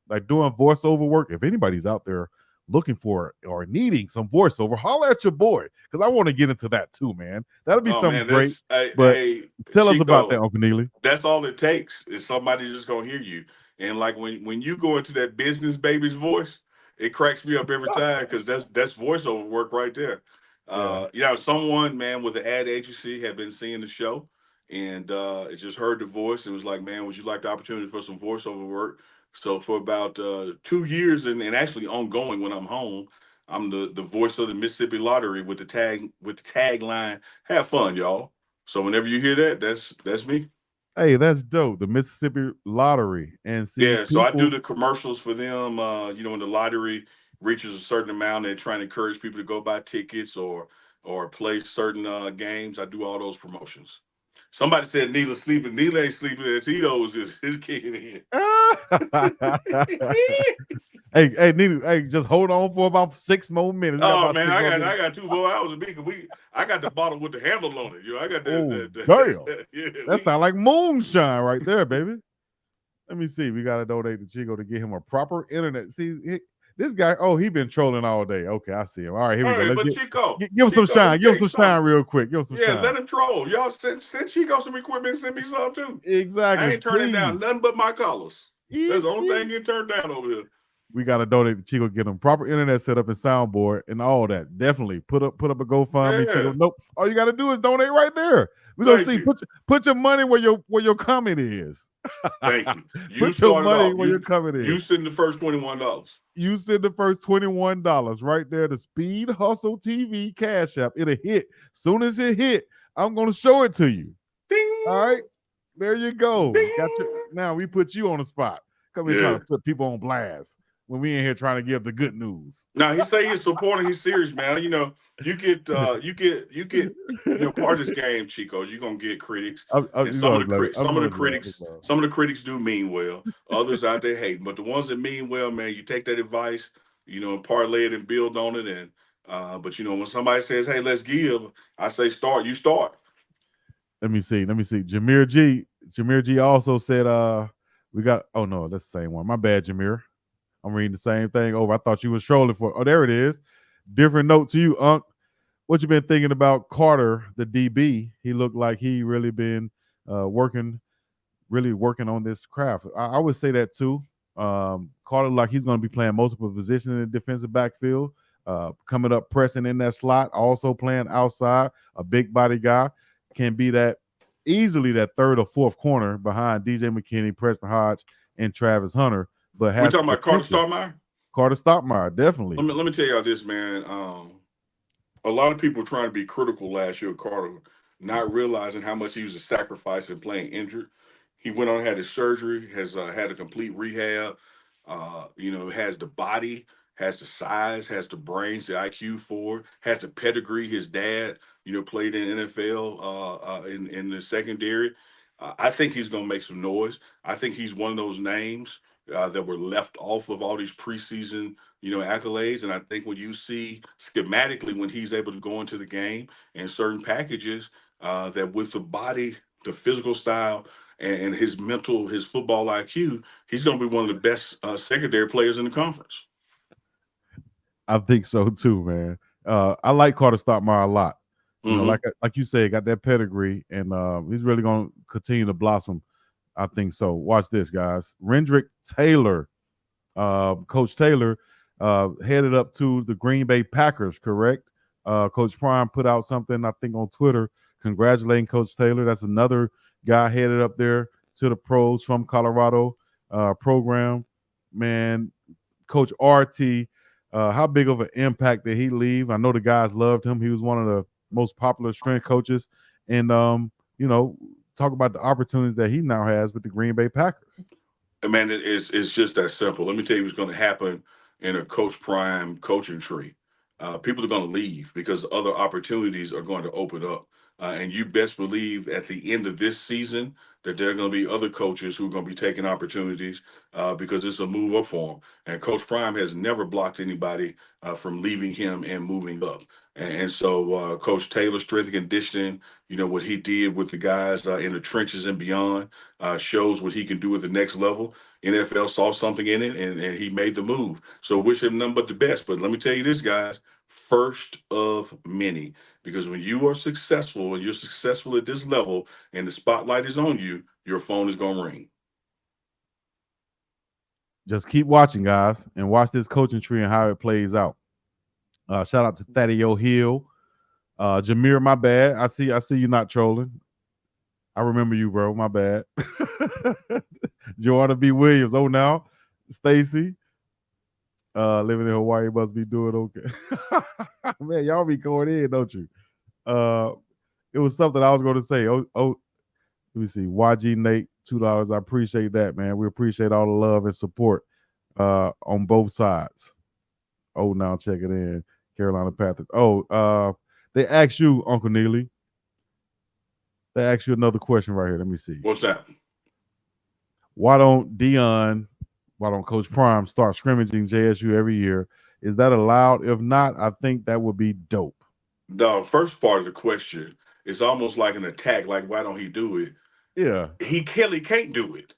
like doing voiceover work. If anybody's out there looking for or needing some voiceover, holler at your boy because I want to get into that too, man. That'll be something great. But tell us about that, Uncle Neely. That's all it takes is somebody just gonna hear you. And like when you go into that business baby's voice, it cracks me up every time because that's voiceover work right there. Someone, man, with an ad agency had been seeing the show and it just heard the voice and was like, man, would you like the opportunity for some voiceover work? So for about 2 years and actually ongoing when I'm home, I'm the voice of the Mississippi Lottery with the tagline, have fun, y'all. So whenever you hear that, that's me. Hey, that's dope. The Mississippi Lottery. And see, Yeah, so I do people. the commercials for them. When the lottery reaches a certain amount, they're trying to encourage people to go buy tickets or play certain games. I do all those promotions. Somebody said Neela's sleeping. Neela ain't sleeping. Tito's is kicking in. Hey, Neely, hey, just hold on for about 6 more minutes. We got Oh about man, 6 more minutes. I got 2 more hours of me. I got the bottle with the handle on it. I got Oh, the damn. yeah, That sounds like moonshine right there, baby. Let me see. We got to donate to Chico to get him a proper internet. See, this guy, he been trolling all day. Okay, I see him. All right, here we go. Let's give him some shine. Give him some shine real quick. Give him some shine. Let him troll. Y'all send Chico some equipment, send me some too. Exactly. I ain't turning down nothing but my colors. That's the only thing you turn down over here. We got to donate to Chico, get him proper internet setup and soundboard and all that. Definitely put up a GoFundMe. Yeah. Chico. Nope. All you got to do is donate right there. We're gonna see. Put your money where your comment is. Thank you. Put your money where your comment is. You send the first $21. You send the first $21 right there to Speed Hustle TV Cash App. It'll hit. Soon as it hit, I'm gonna show it to you. Ding. All right. There you go. Ding. Now we put you on the spot. Come here trying to put people on blast when we in here trying to give the good news. Now he say he's supporting. He's serious, man. You get part of this game, Chico. You're gonna get critics. Some of the critics do mean well. Others out there hate, but the ones that mean well, man, you take that advice, and parlay it and build on it. And but when somebody says, "Hey, let's give," I say, "Start." You start. Let me see. Jameer G also said, we got. Oh no, that's the same one. My bad, Jameer. I'm reading the same thing over. I thought you was trolling for. Oh, there it is. Different note to you, Unc. What you been thinking about Carter, the DB? He looked like he really been working on this craft. I would say that too. Carter, like he's going to be playing multiple positions in the defensive backfield, coming up pressing in that slot, also playing outside. A big body guy can be that easily that third or fourth corner behind DJ McKinney, Preston Hodge, and Travis Hunter. But we talking about Carter Stockmeyer? Carter Stockmeyer, definitely. Let me tell y'all this, man. A lot of people trying to be critical last year of Carter, not realizing how much he was a sacrifice in playing injured. He went on, had his surgery, has had a complete rehab. Has the body, has the size, has the brains, the IQ for it, has the pedigree. His dad, played in NFL in the secondary. I think he's going to make some noise. I think he's one of those names that were left off of all these preseason, accolades. And I think when you see schematically when he's able to go into the game and certain packages, that with the body, the physical style, and his mental, his football IQ, he's going to be one of the best secondary players in the conference. I think so too, man. I like Carter Stockmeyer a lot. Mm-hmm. Like you said, got that pedigree, and he's really going to continue to blossom. I think so. Watch this, guys. Rendrick Taylor, Coach Taylor, headed up to the Green Bay Packers. Correct. Coach Prime put out something, I think, on Twitter congratulating Coach Taylor. That's another guy headed up there to the pros from Colorado program. Man, Coach RT, how big of an impact did he leave? I know the guys loved him. He was one of the most popular strength coaches. And, talk about the opportunities that he now has with the Green Bay Packers. Man, it's just that simple. Let me tell you what's going to happen in a Coach Prime coaching tree. People are going to leave because other opportunities are going to open up. And you best believe at the end of this season that there are going to be other coaches who are going to be taking opportunities because it's a move up for them. And Coach Prime has never blocked anybody from leaving him and moving up. And so Coach Taylor, strength and conditioning, what he did with the guys in the trenches and beyond shows what he can do at the next level. NFL saw something in it, and he made the move. So wish him nothing but the best. But let me tell you this, guys, first of many. Because when you are successful and you're successful at this level and the spotlight is on you, your phone is going to ring. Just keep watching, guys, and watch this coaching tree and how it plays out. Shout out to Thaddeus Hill. Jameer, my bad. I see you not trolling. I remember you, bro. My bad. Joanna B. Williams. Oh, now Stacy. Living in Hawaii must be doing okay. Man, y'all be going in, don't you? It was something I was going to say. Let me see. YG Nate, $2. I appreciate that, man. We appreciate all the love and support on both sides. Oh, now check it in. Carolina Panthers. They asked you, Uncle Neely. They asked you another question right here. Let me see. What's that? Why don't Coach Prime start scrimmaging JSU every year? Is that allowed? If not, I think that would be dope. The first part of the question is almost like an attack. Like, why don't he do it? Yeah, He clearly can't do it.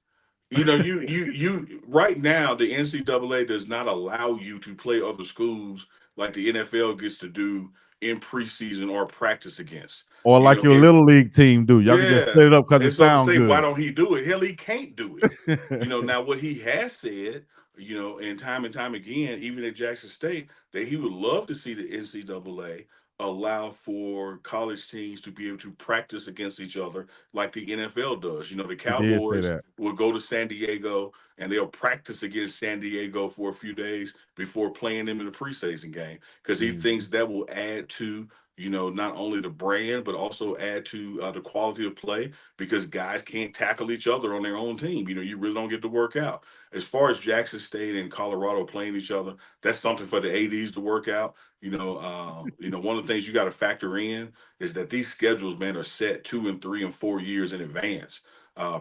You right now the NCAA does not allow you to play other schools like the NFL gets to do in preseason or practice against. or like your And little league team do. Y'all can just yeah, split it up because and it so to sounds say, why good. don't he do it? Hell, he can't do it. Now what he has said, and time again, even at Jackson State, that he would love to see the NCAA allow for college teams to be able to practice against each other like the NFL does. The He did say Cowboys that. will go to San Diego and they'll practice against San Diego for a few days before playing them in the preseason game because he thinks Mhm. that will add to not only the brand, but also add to the quality of play because guys can't tackle each other on their own team. You really don't get to work out. As far as Jackson State and Colorado playing each other, that's something for the ADs to work out. One of the things you got to factor in is that these schedules, man, are set 2 and 3 and 4 years in advance.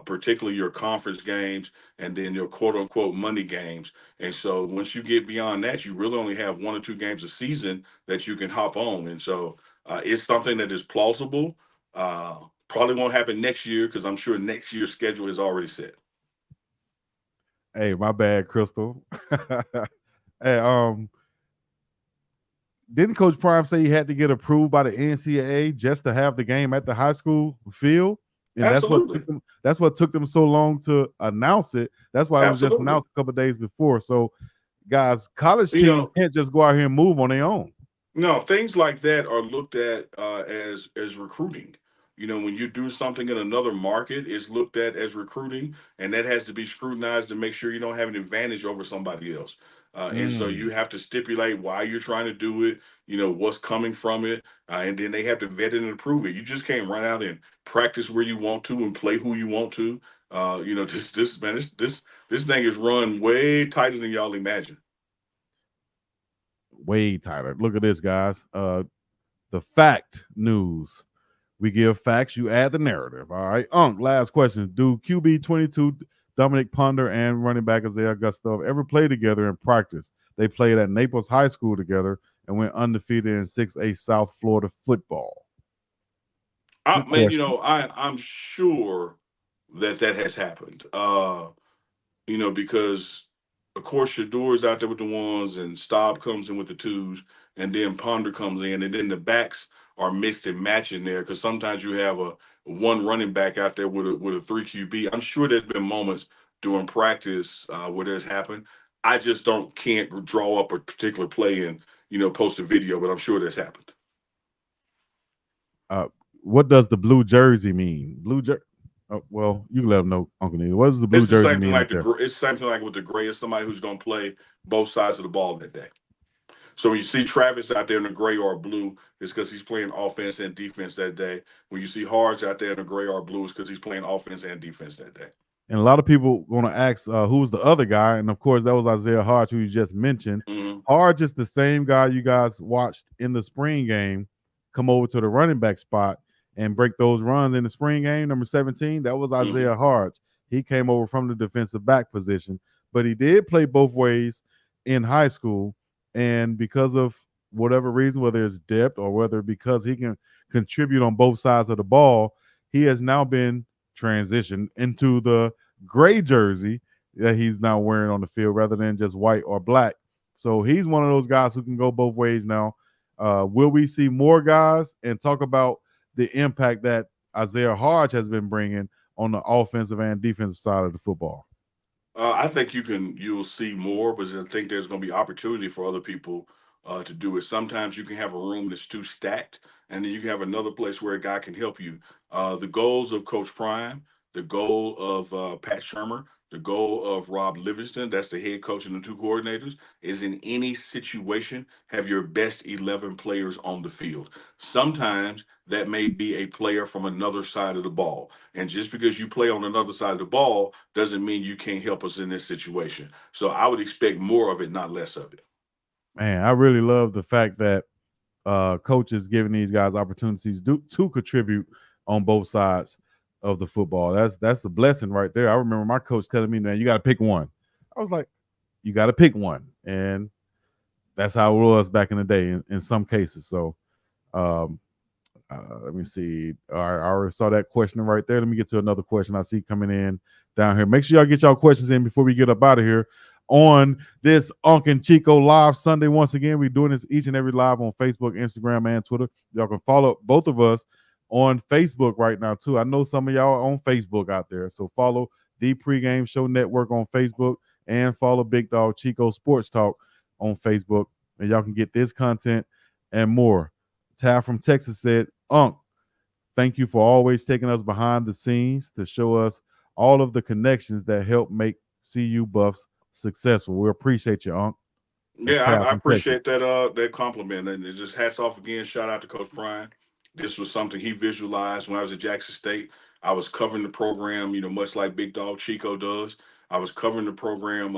Particularly your conference games and then your quote unquote money games. And so once you get beyond that, you really only have 1 or 2 games a season that you can hop on. And so it's something that is plausible. Probably won't happen next year because I'm sure next year's schedule is already set. Hey, my bad, Crystal. Hey, didn't Coach Prime say he had to get approved by the NCAA just to have the game at the high school field? And Absolutely. that's what took them so long to announce it. That's why it was just Absolutely. announced a couple of days before. So, guys, college You teams know, can't just go out here and move on their own. No, things like that are looked at as recruiting. When you do something in another market, it's looked at as recruiting, and that has to be scrutinized to make sure you don't have an advantage over somebody else. And so Mm. you have to stipulate why you're trying to do it, what's coming from it, and then they have to vet it and approve it. You just can't run out and practice where you want to and play who you want to. This thing is run way tighter than y'all imagine. way tighter. Look at this, guys. The fact news. We give facts, you add the narrative. All right. Last question. Do QB 22 Dominic Ponder and running back Isaiah Gustav ever play together in practice? They played at Naples High School together and went undefeated in 6A South Florida football. Good Man, question. I'm sure that has happened. Because of course Shador is out there with the ones, and Staub comes in with the twos, and then Ponder comes in, and then the backs are mixed and matching there because sometimes you have a one running back out there with a three QB. I'm sure there's been moments during practice where there's happened. I just can't draw up a particular play and post a video, but I'm sure that's happened. Uh, what does the blue jersey mean? Blue jersey. Oh, well, you can let them know, Uncle Neil. What does the blue It's the jersey same thing mean like out there? it's the same thing like with the gray is somebody who's going to play both sides of the ball that day. So when you see Travis out there in the gray or blue, it's because he's playing offense and defense that day. When you see Harge out there in the gray or blue, it's because he's playing offense and defense that day. And a lot of people going to ask who's the other guy, and of course that was Isaiah Hodge, who you just mentioned. Mm-hmm. Hodge is the same guy you guys watched in the spring game come over to the running back spot and break those runs in the spring game. Number 17, that was Isaiah Mm-hmm. Hodge. He came over from the defensive back position, but he did play both ways in high school. And because of whatever reason, whether it's depth or whether because he can contribute on both sides of the ball, he has now been transitioned into the gray jersey that he's now wearing on the field rather than just white or black. So he's one of those guys who can go both ways now. Will we see more guys and talk about the impact that Isaiah Hodge has been bringing on the offensive and defensive side of the football? I think you'll see more, but I think there's going to be opportunity for other people to do it. Sometimes you can have a room that's too stacked, and then you can have another place where a guy can help you. The goals of Coach Prime, the goal of Pat Shermer, the goal of Rob Livingston, that's the head coach and the two coordinators, is in any situation have your best 11 players on the field. Sometimes that may be a player from another side of the ball. And just because you play on another side of the ball doesn't mean you can't help us in this situation. So I would expect more of it, not less of it. Man, I really love the fact that coaches giving these guys opportunities to contribute on both sides of the football. That's a blessing right there. I remember my coach telling me, "Man, you got to pick one." I was like, "You got to pick one," and that's how it was back in the day in some cases. So, um, let me see. All right, I already saw that question right there. Let me get to another question I see coming in down here. Make sure y'all get y'all questions in before we get up out of here on this UNK and CHICO live Sunday. Once again, we're doing this each and every live on Facebook, Instagram, and Twitter. Y'all can follow both of us on Facebook right now, too. I know some of y'all are on Facebook out there. So follow the Pregame Show Network on Facebook and follow Big Dog Chico Sports Talk on Facebook. And y'all can get this content and more. Tab from Texas said, Unc, thank you for always taking us behind the scenes to show us all of the connections that help make CU Buffs successful. We appreciate you, Unc. That's Yeah, Tab I from Texas. appreciate that compliment, and it's just hats off again. Shout out to Coach Brian. This was something he visualized when I was at Jackson State. I was covering the program, much like Big Dog Chico does. I was covering the program.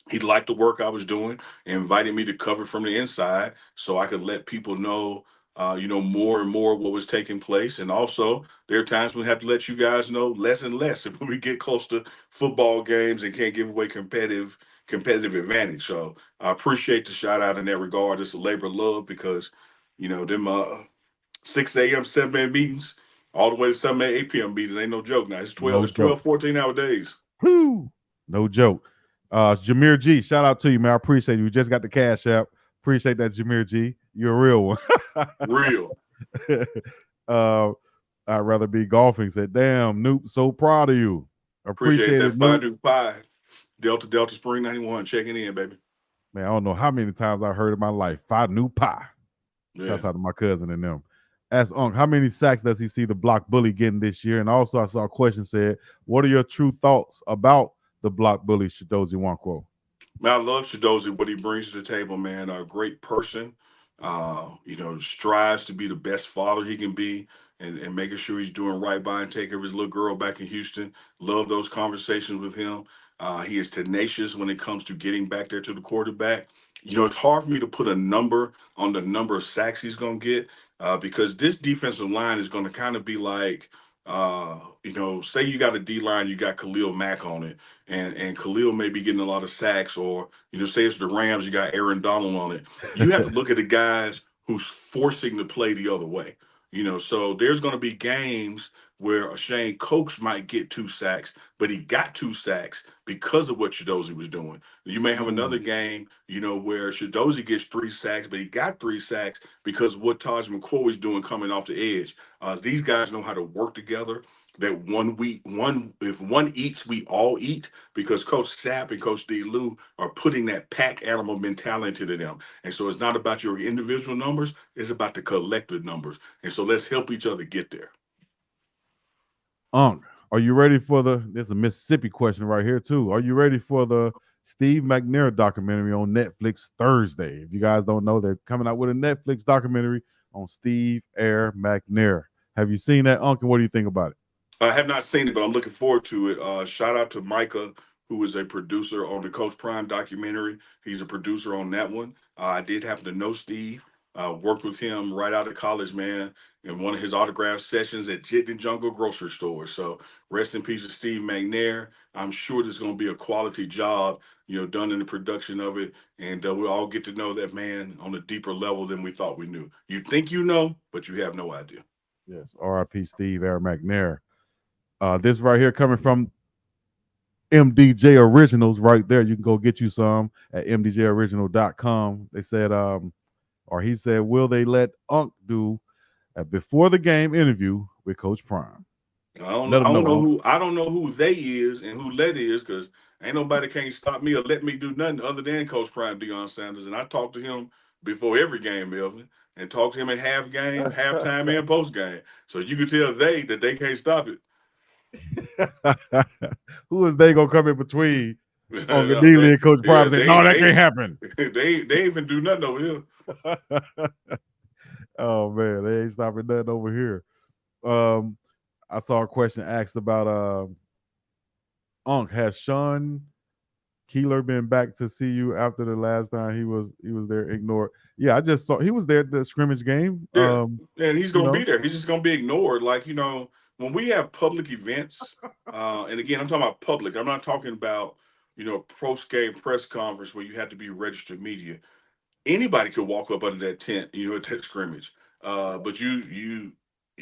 He liked the work I was doing and invited me to cover from the inside so I could let people know, more and more what was taking place. And also, there are times we have to let you guys know less and less when we get close to football games and can't give away competitive advantage. So I appreciate the shout out in that regard. It's a labor of love because, them 6 a.m., 7 a.m. meetings all the way to 7 a.m., 8 p.m. meetings ain't no joke now. No It's joke. 12, 14-hour days. Whoo! No joke. Jameer G, shout out to you, man. I appreciate you. We just got the cash app. Appreciate that, Jameer G. You're a real Real. one. I'd rather be golfing. Said, damn, Noop, so proud of you. Appreciate Appreciate that it, Noop. Fondue Pie. Delta Spring 91 checking in, baby. Man, I don't know how many times I heard in my life. Five new pie. Yeah. Shouts out to my cousin and them. Ask Unc, how many sacks does he see the block bully getting this year? And also, I saw a question said, what are your true thoughts about the block bully, Shadozi Nwankwo? Man, I love Shadozi, what he brings to the table, man. A great person. Strives to be the best father he can be and making sure he's doing right by and take care of his little girl back in Houston. Love those conversations with him. He is tenacious when it comes to getting back there to the quarterback. It's hard for me to put a number on the number of sacks he's going to get because this defensive line is going to kind of be like, say you got a D line, you got Khalil Mack on it, and Khalil may be getting a lot of sacks, or say it's the Rams, you got Aaron Donald on it. You have to look at the guys who's forcing the play the other way. So there's going to be games where Shane Coates might get 2 sacks, but he got 2 sacks because of what Shadozi was doing. You may have another game, where Shadozi gets 3 sacks, but he got 3 sacks because of what Taj McCoy is doing coming off the edge. These guys know how to work together. That if one eats, we all eat, because Coach Sapp and Coach D. Lou are putting that pack animal mentality to them. And so it's not about your individual numbers, it's about the collective numbers. And so let's help each other get there. Unk, are you ready for there's a Mississippi question right here too. Are you ready for the Steve McNair documentary on Netflix Thursday? If you guys don't know, they're coming out with a Netflix documentary on Steve Air McNair. Have you seen that, Unk, and what do you think about it? I have not seen it, but I'm looking forward to it. Shout out to Micah, who is a producer on the Coach Prime documentary. He's a producer on that one. I did happen to know Steve, worked with him right out of college, man, in one of his autograph sessions at Jit and Jungle grocery store. So rest in peace to Steve McNair. I'm sure there's going to be a quality job, done in the production of it. And we'll all get to know that man on a deeper level than we thought we knew. You think you know, but you have no idea. Yes, R.I.P. Steve Air McNair. This right here coming from MDJ Originals right there. You can go get you some at mdjoriginal.com. They said, or he said, will they let Unk do a before the game interview with Coach Prime? I don't know who they is and who let is, because ain't nobody can't stop me or let me do nothing other than Coach Prime Deion Sanders. And I talk to him before every game, Melvin, and talk to him at half game, halftime, and post game. So you can tell that they can't stop it. Who is they gonna come in between Uncle Neely and Coach Prime and say, no, that can't happen? They even do nothing over here. Oh man, they ain't stopping nothing over here. I saw a question asked about Unk, has Sean Keeler been back to see you after the last time he was there? Ignored. Yeah, I just saw he was there at the scrimmage game. Yeah, and he's gonna be there. He's just gonna be ignored. Like, when we have public events, and again, I'm talking about public. I'm not talking about post game press conference where you have to be registered media. Anybody could walk up under that tent, at that scrimmage. But you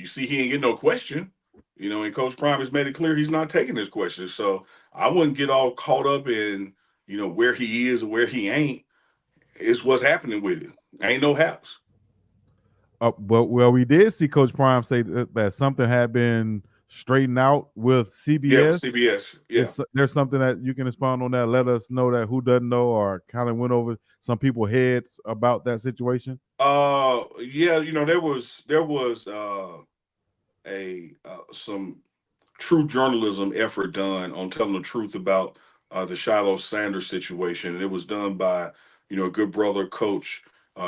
see, he ain't getting no question. And Coach Prime has made it clear he's not taking his questions. So I wouldn't get all caught up in where he is or where he ain't. It's what's happening with it. Ain't no house. But we did see Coach Prime say that something had been straightened out with CBS. Yeah, with CBS. Yeah. There's something that you can expound on that. Let us know that who doesn't know or kind of went over some people's heads about that situation. Yeah, there was some true journalism effort done on telling the truth about the Shiloh Sanders situation. And it was done by, a good brother, Coach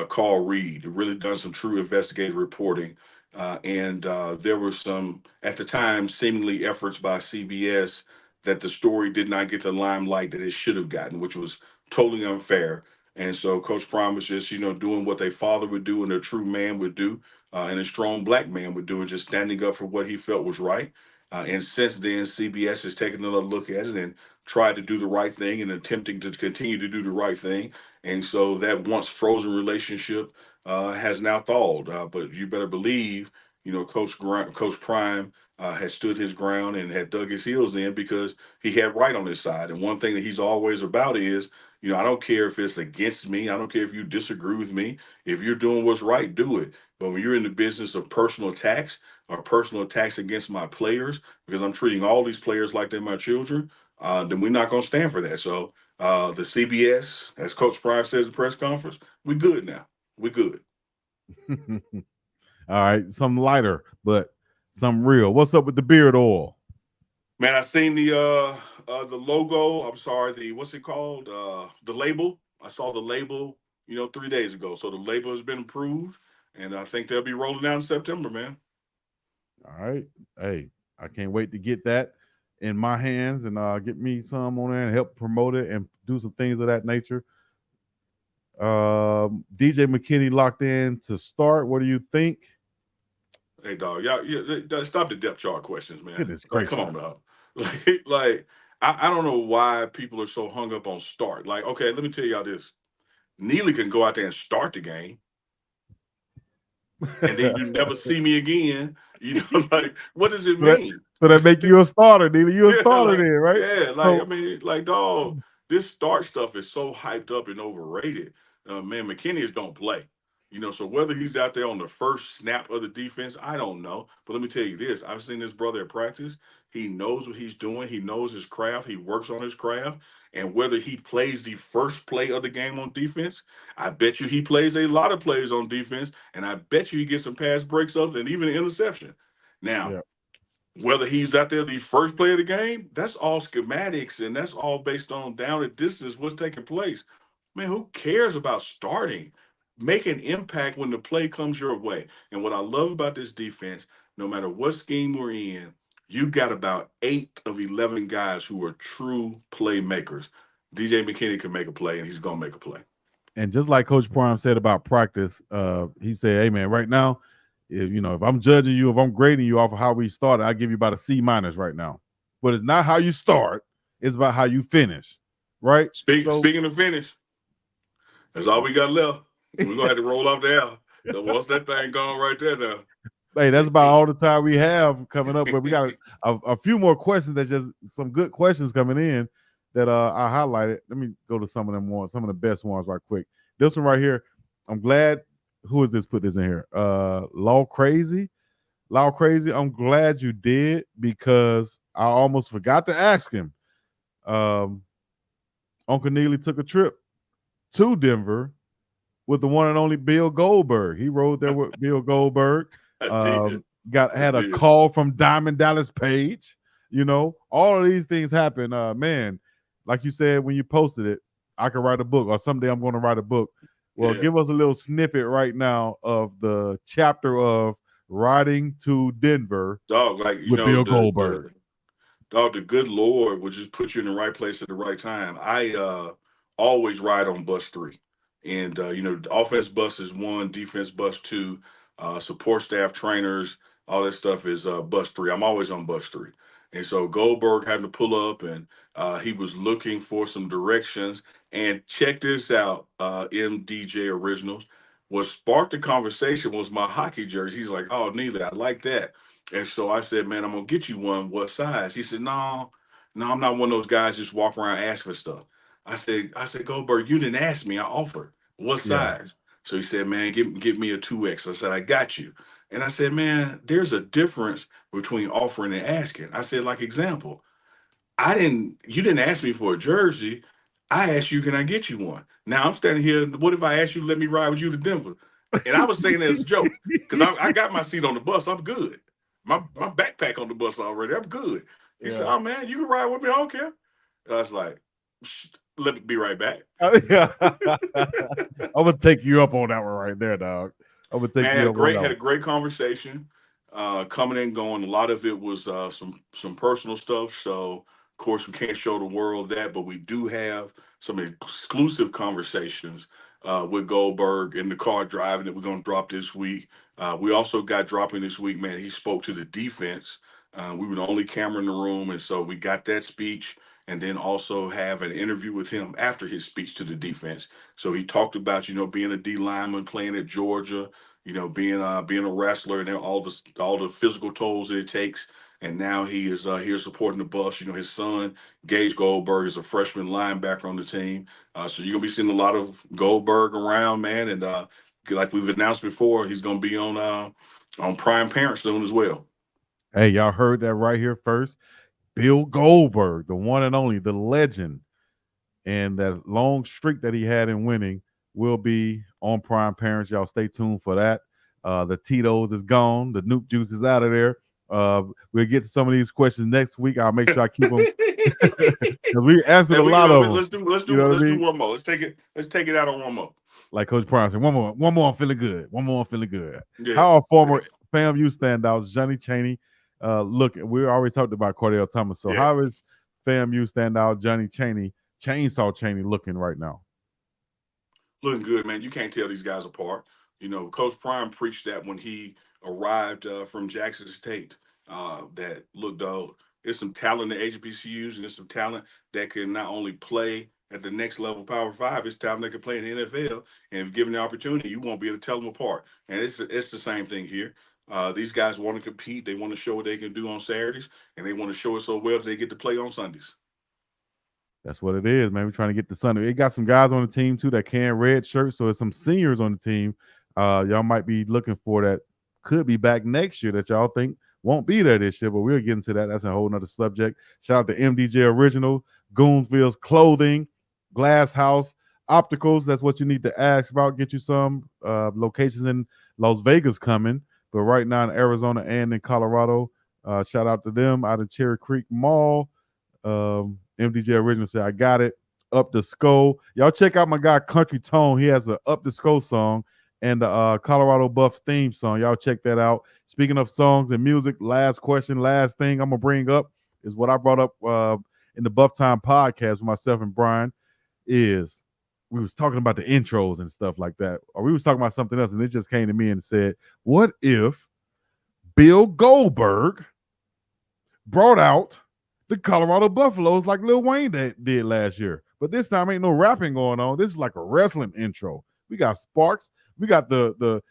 Carl Reed, who really done some true investigative reporting. And there were some, at the time, seemingly efforts by CBS that the story did not get the limelight that it should have gotten, which was totally unfair. And so Coach Prime was just, doing what a father would do and a true man would do, and a strong black man would do, and just standing up for what he felt was right. And since then, CBS has taken another look at it and tried to do the right thing and attempting to continue to do the right thing. And so that once frozen relationship has now thawed. But you better believe, Coach Prime has stood his ground and had dug his heels in because he had right on his side. And one thing that he's always about is, I don't care if it's against me. I don't care if you disagree with me. If you're doing what's right, do it. But when you're in the business of personal attacks or personal attacks against my players, because I'm treating all these players like they're my children, then we're not going to stand for that. So the CBS, as Coach Prime says at the press conference, we good now. We good. All right, some lighter, but some real. What's up with the beard oil? Man, I seen the logo. I'm sorry, what's it called? The label. I saw the label, 3 days ago. So the label has been approved, and I think they'll be rolling out in September, man. All right. Hey, I can't wait to get that. in my hands and get me some on there and help promote it and do some things of that nature. DJ McKinney locked in to start. What do you think? Hey, dog, y'all, stop the depth chart questions, man. Goodness Like, come gracious. on, dog. I don't know why people are so hung up on start. Like, okay, let me tell y'all this. Neely can go out there and start the game, and then you never see me again. Like, what does it So that, mean? so that make you a starter, Neely. You a Yeah, starter like, then, right? yeah, like, I So mean, like, dog, this start stuff is so hyped up and overrated. Man, McKinney don't play. So whether he's out there on the first snap of the defense, I don't know. But let me tell you this: I've seen this brother at practice. He knows what he's doing. He knows his craft. He works on his craft. And whether he plays the first play of the game on defense, I bet you he plays a lot of plays on defense, and I bet you he gets some pass breaks up and even an interception. Now, yeah. whether he's out there the first play of the game, that's all schematics and that's all based on down at distance, what's taking place. Man, who cares about starting? Make an impact when the play comes your way. And what I love about this defense, no matter what scheme we're in, you got about 8 of 11 guys who are true playmakers. DJ McKinney can make a play and he's going to make a play. And just like Coach Prime said about practice, he said, "Hey man, right now, if I'm judging you, if I'm grading you off of how we started, I give you about a C minus right now. But it's not how you start; it's about how you finish, right? So, Speaking of finish, that's all we got left. We're going to have to roll off the air. So once that thing gone right there now. hey, that's about all the time we have coming up. But we got a few more questions. That's just some good questions coming in that I highlighted. Let me go to some of them ones, some of the best ones right quick. This one right here. I'm glad. Who is this? Put this in here. Law Crazy. Law Crazy. I'm glad you did because I almost forgot to ask him. Um, Uncle Neely took a trip to Denver with the one and only Bill Goldberg. He rode there with Bill Goldberg. I did. I Had a did. call from Diamond Dallas Page. All of these things happen. Man, like you said when you posted it, I could write a book, or someday I'm going to write a book. Well, Yeah. give us a little snippet right now of the chapter of riding to Denver Dog, like, with Bill Goldberg. the good Lord would just put you in the right place at the right time. I always ride on bus 3. And the offense bus is 1, defense bus 2, support staff, trainers, all that stuff is bus 3. I'm always on bus 3. And so Goldberg had to pull up and he was looking for some directions. And check this out, MDJ Originals. What sparked the conversation was my hockey jersey. He's like, "Oh, Neely, I like that." And so I said, "Man, I'm gonna get you one. What size?" He said, "No, no, I'm not one of those guys just walk around ask for stuff." I said, "Goldberg, you didn't ask me. I offered. What Yeah. size?" So he said, "Man, give me a 2X." I said, "I got you." And I said, "Man, there's a difference between offering and asking." I said, like example, you didn't ask me for a jersey. I asked you, can I get you one? Now I'm standing here. What if I asked you to let me ride with you to Denver? And I was saying that as a joke because I got my seat on the bus. I'm good. My backpack on the bus already. I'm good. He said, Yeah. "Oh man, you can ride with me. I don't care." And I was like, "Let me be right back." Yeah. I'm gonna take you up on that one right there, dog. I'm gonna take Man, you up on that had a one. great conversation. Coming and going. A lot of it was some personal stuff. So of course we can't show the world that, but we do have some exclusive conversations with Goldberg in the car driving that we're gonna drop this week. We also got dropping this week, man. He spoke to the defense. We were the only camera in the room, and so we got that speech, and then also have an interview with him after his speech to the defense. So he talked about being a D lineman, playing at Georgia, being a wrestler and then all the physical tolls that it takes. And now he is here supporting the bus. His son Gage Goldberg is a freshman linebacker on the team, so you're gonna be seeing a lot of Goldberg around, man. And like we've announced before, he's gonna be on Prime Parent soon as well. Hey, y'all heard that right here first. Bill Goldberg, the one and only, the legend, and that long streak that he had in winning will be on Prime Parents. Y'all stay tuned for that. The Tito's is gone. The Nuke Juice is out of there. We'll get to some of these questions next week. I'll make sure I keep them because we answered a lot of them. You know what I let's do mean? one more. Let's take it out on one more. Like Coach Prime said, one more, I'm feeling good. One more, I'm feeling good. Yeah. How are former FAMU standouts Johnny Chaney Look, we always talked about Cordell Thomas. So Yeah. how is FAMU standout Johnny Chainsaw Chaney looking right now? Looking good, man. You can't tell these guys apart. Coach Prime preached that when he arrived from Jackson State. That look, though, there's some talent in HBCUs, and there's some talent that can not only play at the next level, Power Five. It's talent that can play in the NFL, and if given the opportunity, you won't be able to tell them apart. And it's the same thing here. These guys want to compete. They want to show what they can do on Saturdays, and they want to show it so well that they get to play on Sundays. That's what it is, man. We're trying to get the Sunday. It got some guys on the team too that can red shirt. So there's some seniors on the team. Y'all might be looking for that. Could be back next year that y'all think won't be there this year, but we'll get into that. That's a whole nother subject. Shout out to MDJ Original, Goonsville's Clothing, Glass House, Opticals. That's what you need to ask about. Get you some locations in Las Vegas coming, but right now in Arizona and in Colorado. Shout out to them out of Cherry Creek Mall. MDJ Original said, I got it. Up the Skull. Y'all check out my guy Country Tone. He has a Up the Skull song and the Colorado Buff theme song. Y'all check that out. Speaking of songs and music, last question, last thing I'm going to bring up is what I brought up in the Buff Time podcast with myself and Brian is we was talking about the intros and stuff like that. Or we was talking about something else, and it just came to me and said, what if Bill Goldberg brought out the Colorado Buffaloes like Lil Wayne did last year? But this time ain't no rapping going on. This is like a wrestling intro. We got sparks. We got the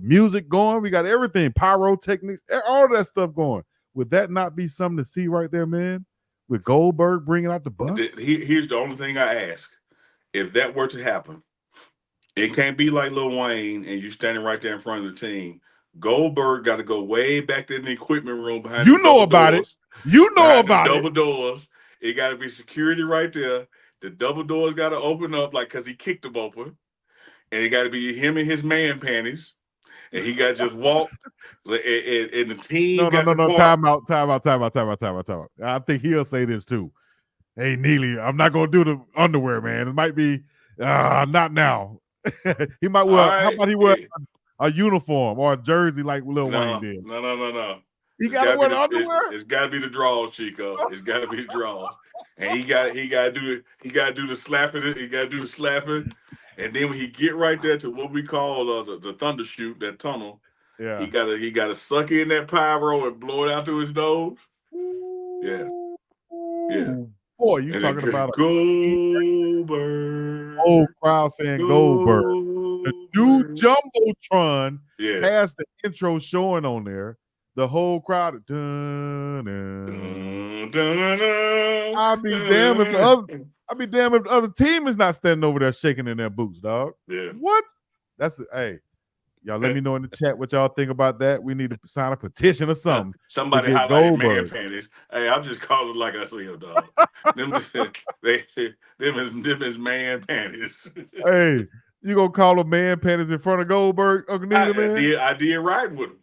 music going. We got everything, pyrotechnics, all that stuff going. Would that not be something to see right there, man? With Goldberg bringing out the Buffs? Here's the only thing I ask. If that were to happen, it can't be like Lil Wayne and you standing right there in front of the team. Goldberg got to go way back there in the equipment room behind the double doors. You know about it. Double doors. It got to be security right there. The double doors got to open up because he kicked them open. And it got to be him in his man panties. And he got to just walk. And the team No. Time out. I think he'll say this too. Hey, Neely, I'm not going to do the underwear, man. It might be not now. He might wear, how about he wear a uniform or a jersey like Lil Wayne did? No. He got to wear the underwear? It's got to be the draws, Chico. It's got to be the draws. And he got to do the slapping. He got to do the slapping. And then when he get right there to what we call the thunder chute, that tunnel, he got to suck in that pyro and blow it out through his nose. Yeah. Boy, you talking about Goldberg. Whole crowd saying Goldberg. The new Jumbotron has the intro showing on there. The whole crowd. I'd be damned if the other team is not standing over there shaking in their boots, dog. Yeah. What? Hey. Y'all let me know in the chat what y'all think about that. We need to sign a petition or something. Somebody highlighted man panties. Hey, I'm just calling like I see them, dog. them is man panties. Hey, you gonna call them man panties in front of Goldberg, Uncle Neely, man? I did ride with him.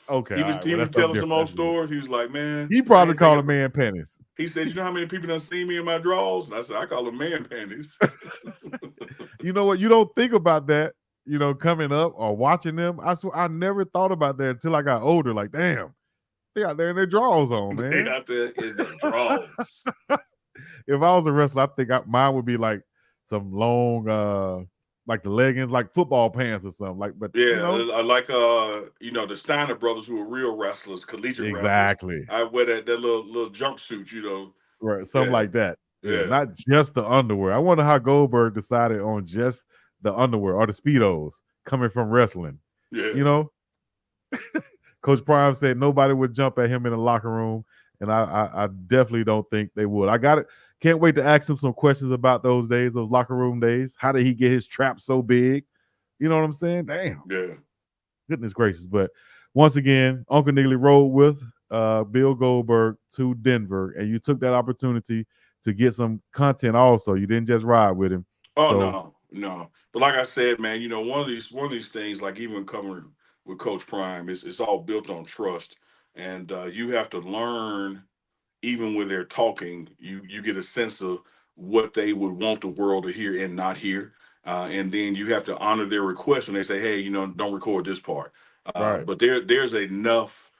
Okay. He was telling some old stories. He was like, man. He probably called them man panties. He said, you know how many people done seen me in my drawers? And I said, I call them man panties. You know what? You don't think about that. Coming up or watching them, I swear I never thought about that until I got older. Like, damn, they out there in their drawers on, man. They out there in their drawers. If I was a wrestler, I think mine would be like some long, like the leggings, like football pants or something. Like, but like the Steiner brothers who were real wrestlers, collegiate exactly. Wrestlers. I wear that little jumpsuit, right, something like that. Yeah, not just the underwear. I wonder how Goldberg decided on just the underwear or the Speedos coming from wrestling. Yeah. Coach Prime said nobody would jump at him in the locker room, and I definitely don't think they would. I got it. Can't wait to ask him some questions about those days, those locker room days. How did he get his trap so big? You know what I'm saying? Damn. Yeah. Goodness gracious. But once again, Uncle Neely rode with Bill Goldberg to Denver, and you took that opportunity to get some content also. You didn't just ride with him. Oh, no. But like I said, man, one of these things, like even covering with Coach Prime, it's all built on trust. And you have to learn, even when they're talking, you get a sense of what they would want the world to hear and not hear. And then you have to honor their request when they say, hey, don't record this part. Right. But there's enough,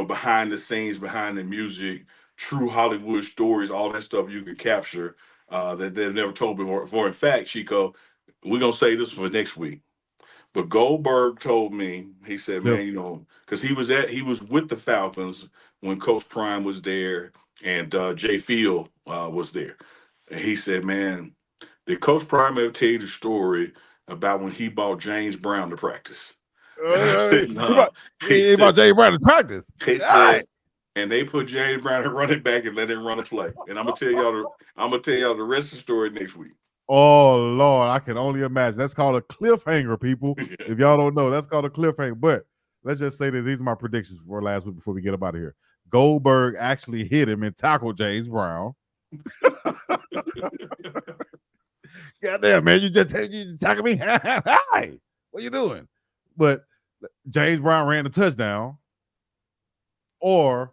behind the scenes, behind the music, true Hollywood stories, all that stuff you can capture that they've never told before. For in fact, Chico, we're gonna say this for next week. But Goldberg told me, he said, Cliff. man, because he was with the Falcons when Coach Prime was there and Jay Field was there. And he said, man, did Coach Prime ever tell you the story about when he brought James Brown to practice? And I said, no. He brought Jay Brown to practice. He said, and they put James Brown at running back and let him run a play. And I'm gonna tell y'all the rest of the story next week. Oh Lord, I can only imagine. That's called a cliffhanger, people. Yeah. If y'all don't know, that's called a cliffhanger. But let's just say that these are my predictions for last week before we get up out of here. Goldberg actually hit him and tackled James Brown. Goddamn, man, you tackling me? Hi, what you doing? But James Brown ran the touchdown, or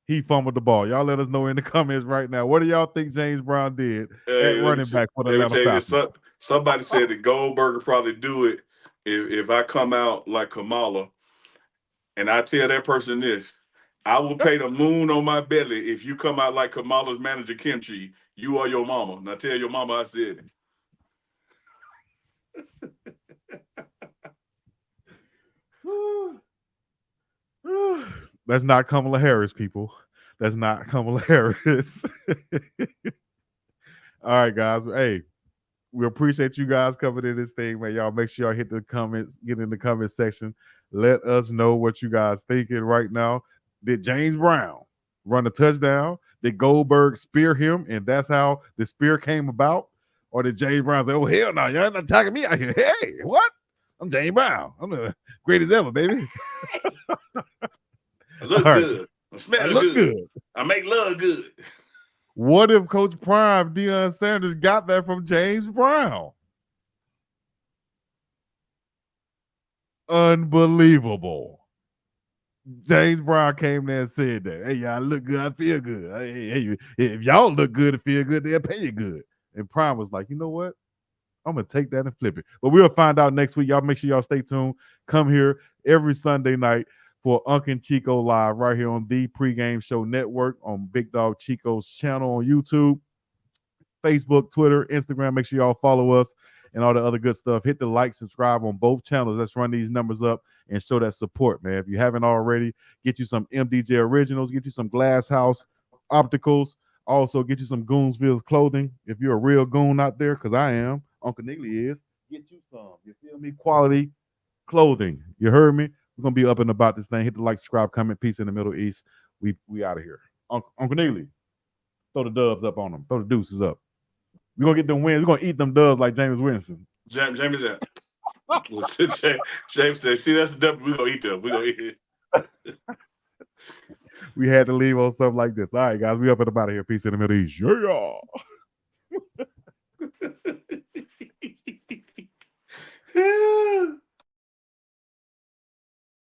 he fumbled the ball. Y'all let us know in the comments right now. What do y'all think James Brown did at running back for the Atlanta Falcons? Somebody said that Goldberg would probably do it if I come out like Kamala, and I tell that person this: I will pay the moon on my belly if you come out like Kamala's manager Kimchi. You are your mama. Now tell your mama I said it. That's not Kamala Harris, people. That's not Kamala Harris. All right, guys. Hey, we appreciate you guys coming in this thing, man. Y'all make sure y'all hit the comments, get in the comment section. Let us know what you guys thinking right now. Did James Brown run a touchdown? Did Goldberg spear him, and that's how the spear came about? Or did James Brown say, oh, hell no, y'all not attacking me out here. Hey, what? I'm James Brown. I'm the greatest ever, baby. I look good. I smell good. I make love good. What if Coach Prime, Deion Sanders, got that from James Brown? Unbelievable. James Brown came there and said that. Hey, y'all look good. I feel good. Hey, if y'all look good and feel good, they'll pay you good. And Prime was like, you know what? I'm going to take that and flip it. But we'll find out next week. Y'all make sure y'all stay tuned. Come here every Sunday night for UNK and CHICO Live right here on the Pregame Show Network on Big Dog Chico's channel on YouTube, Facebook, Twitter, Instagram. Make sure y'all follow us and all the other good stuff. Hit the like, subscribe on both channels. Let's run these numbers up and show that support, man. If you haven't already, get you some MDJ Originals, get you some Glass House Opticals. Also, get you some Goonsville clothing. If you're a real goon out there, because I am, Uncle Niggly is, get you some. You feel me? Quality clothing. You heard me? We're going to be up and about this thing. Hit the like, subscribe, comment, peace in the Middle East. We out of here. Uncle Niggly, throw the dubs up on them. Throw the deuces up. We're going to get them wins. We're going to eat them dubs like James Winston. James said, see, that's the dub. We're going to eat them. We're going to eat it. We had to leave on something like this. All right, guys, we up and about here. Peace in the Middle East. Yeah.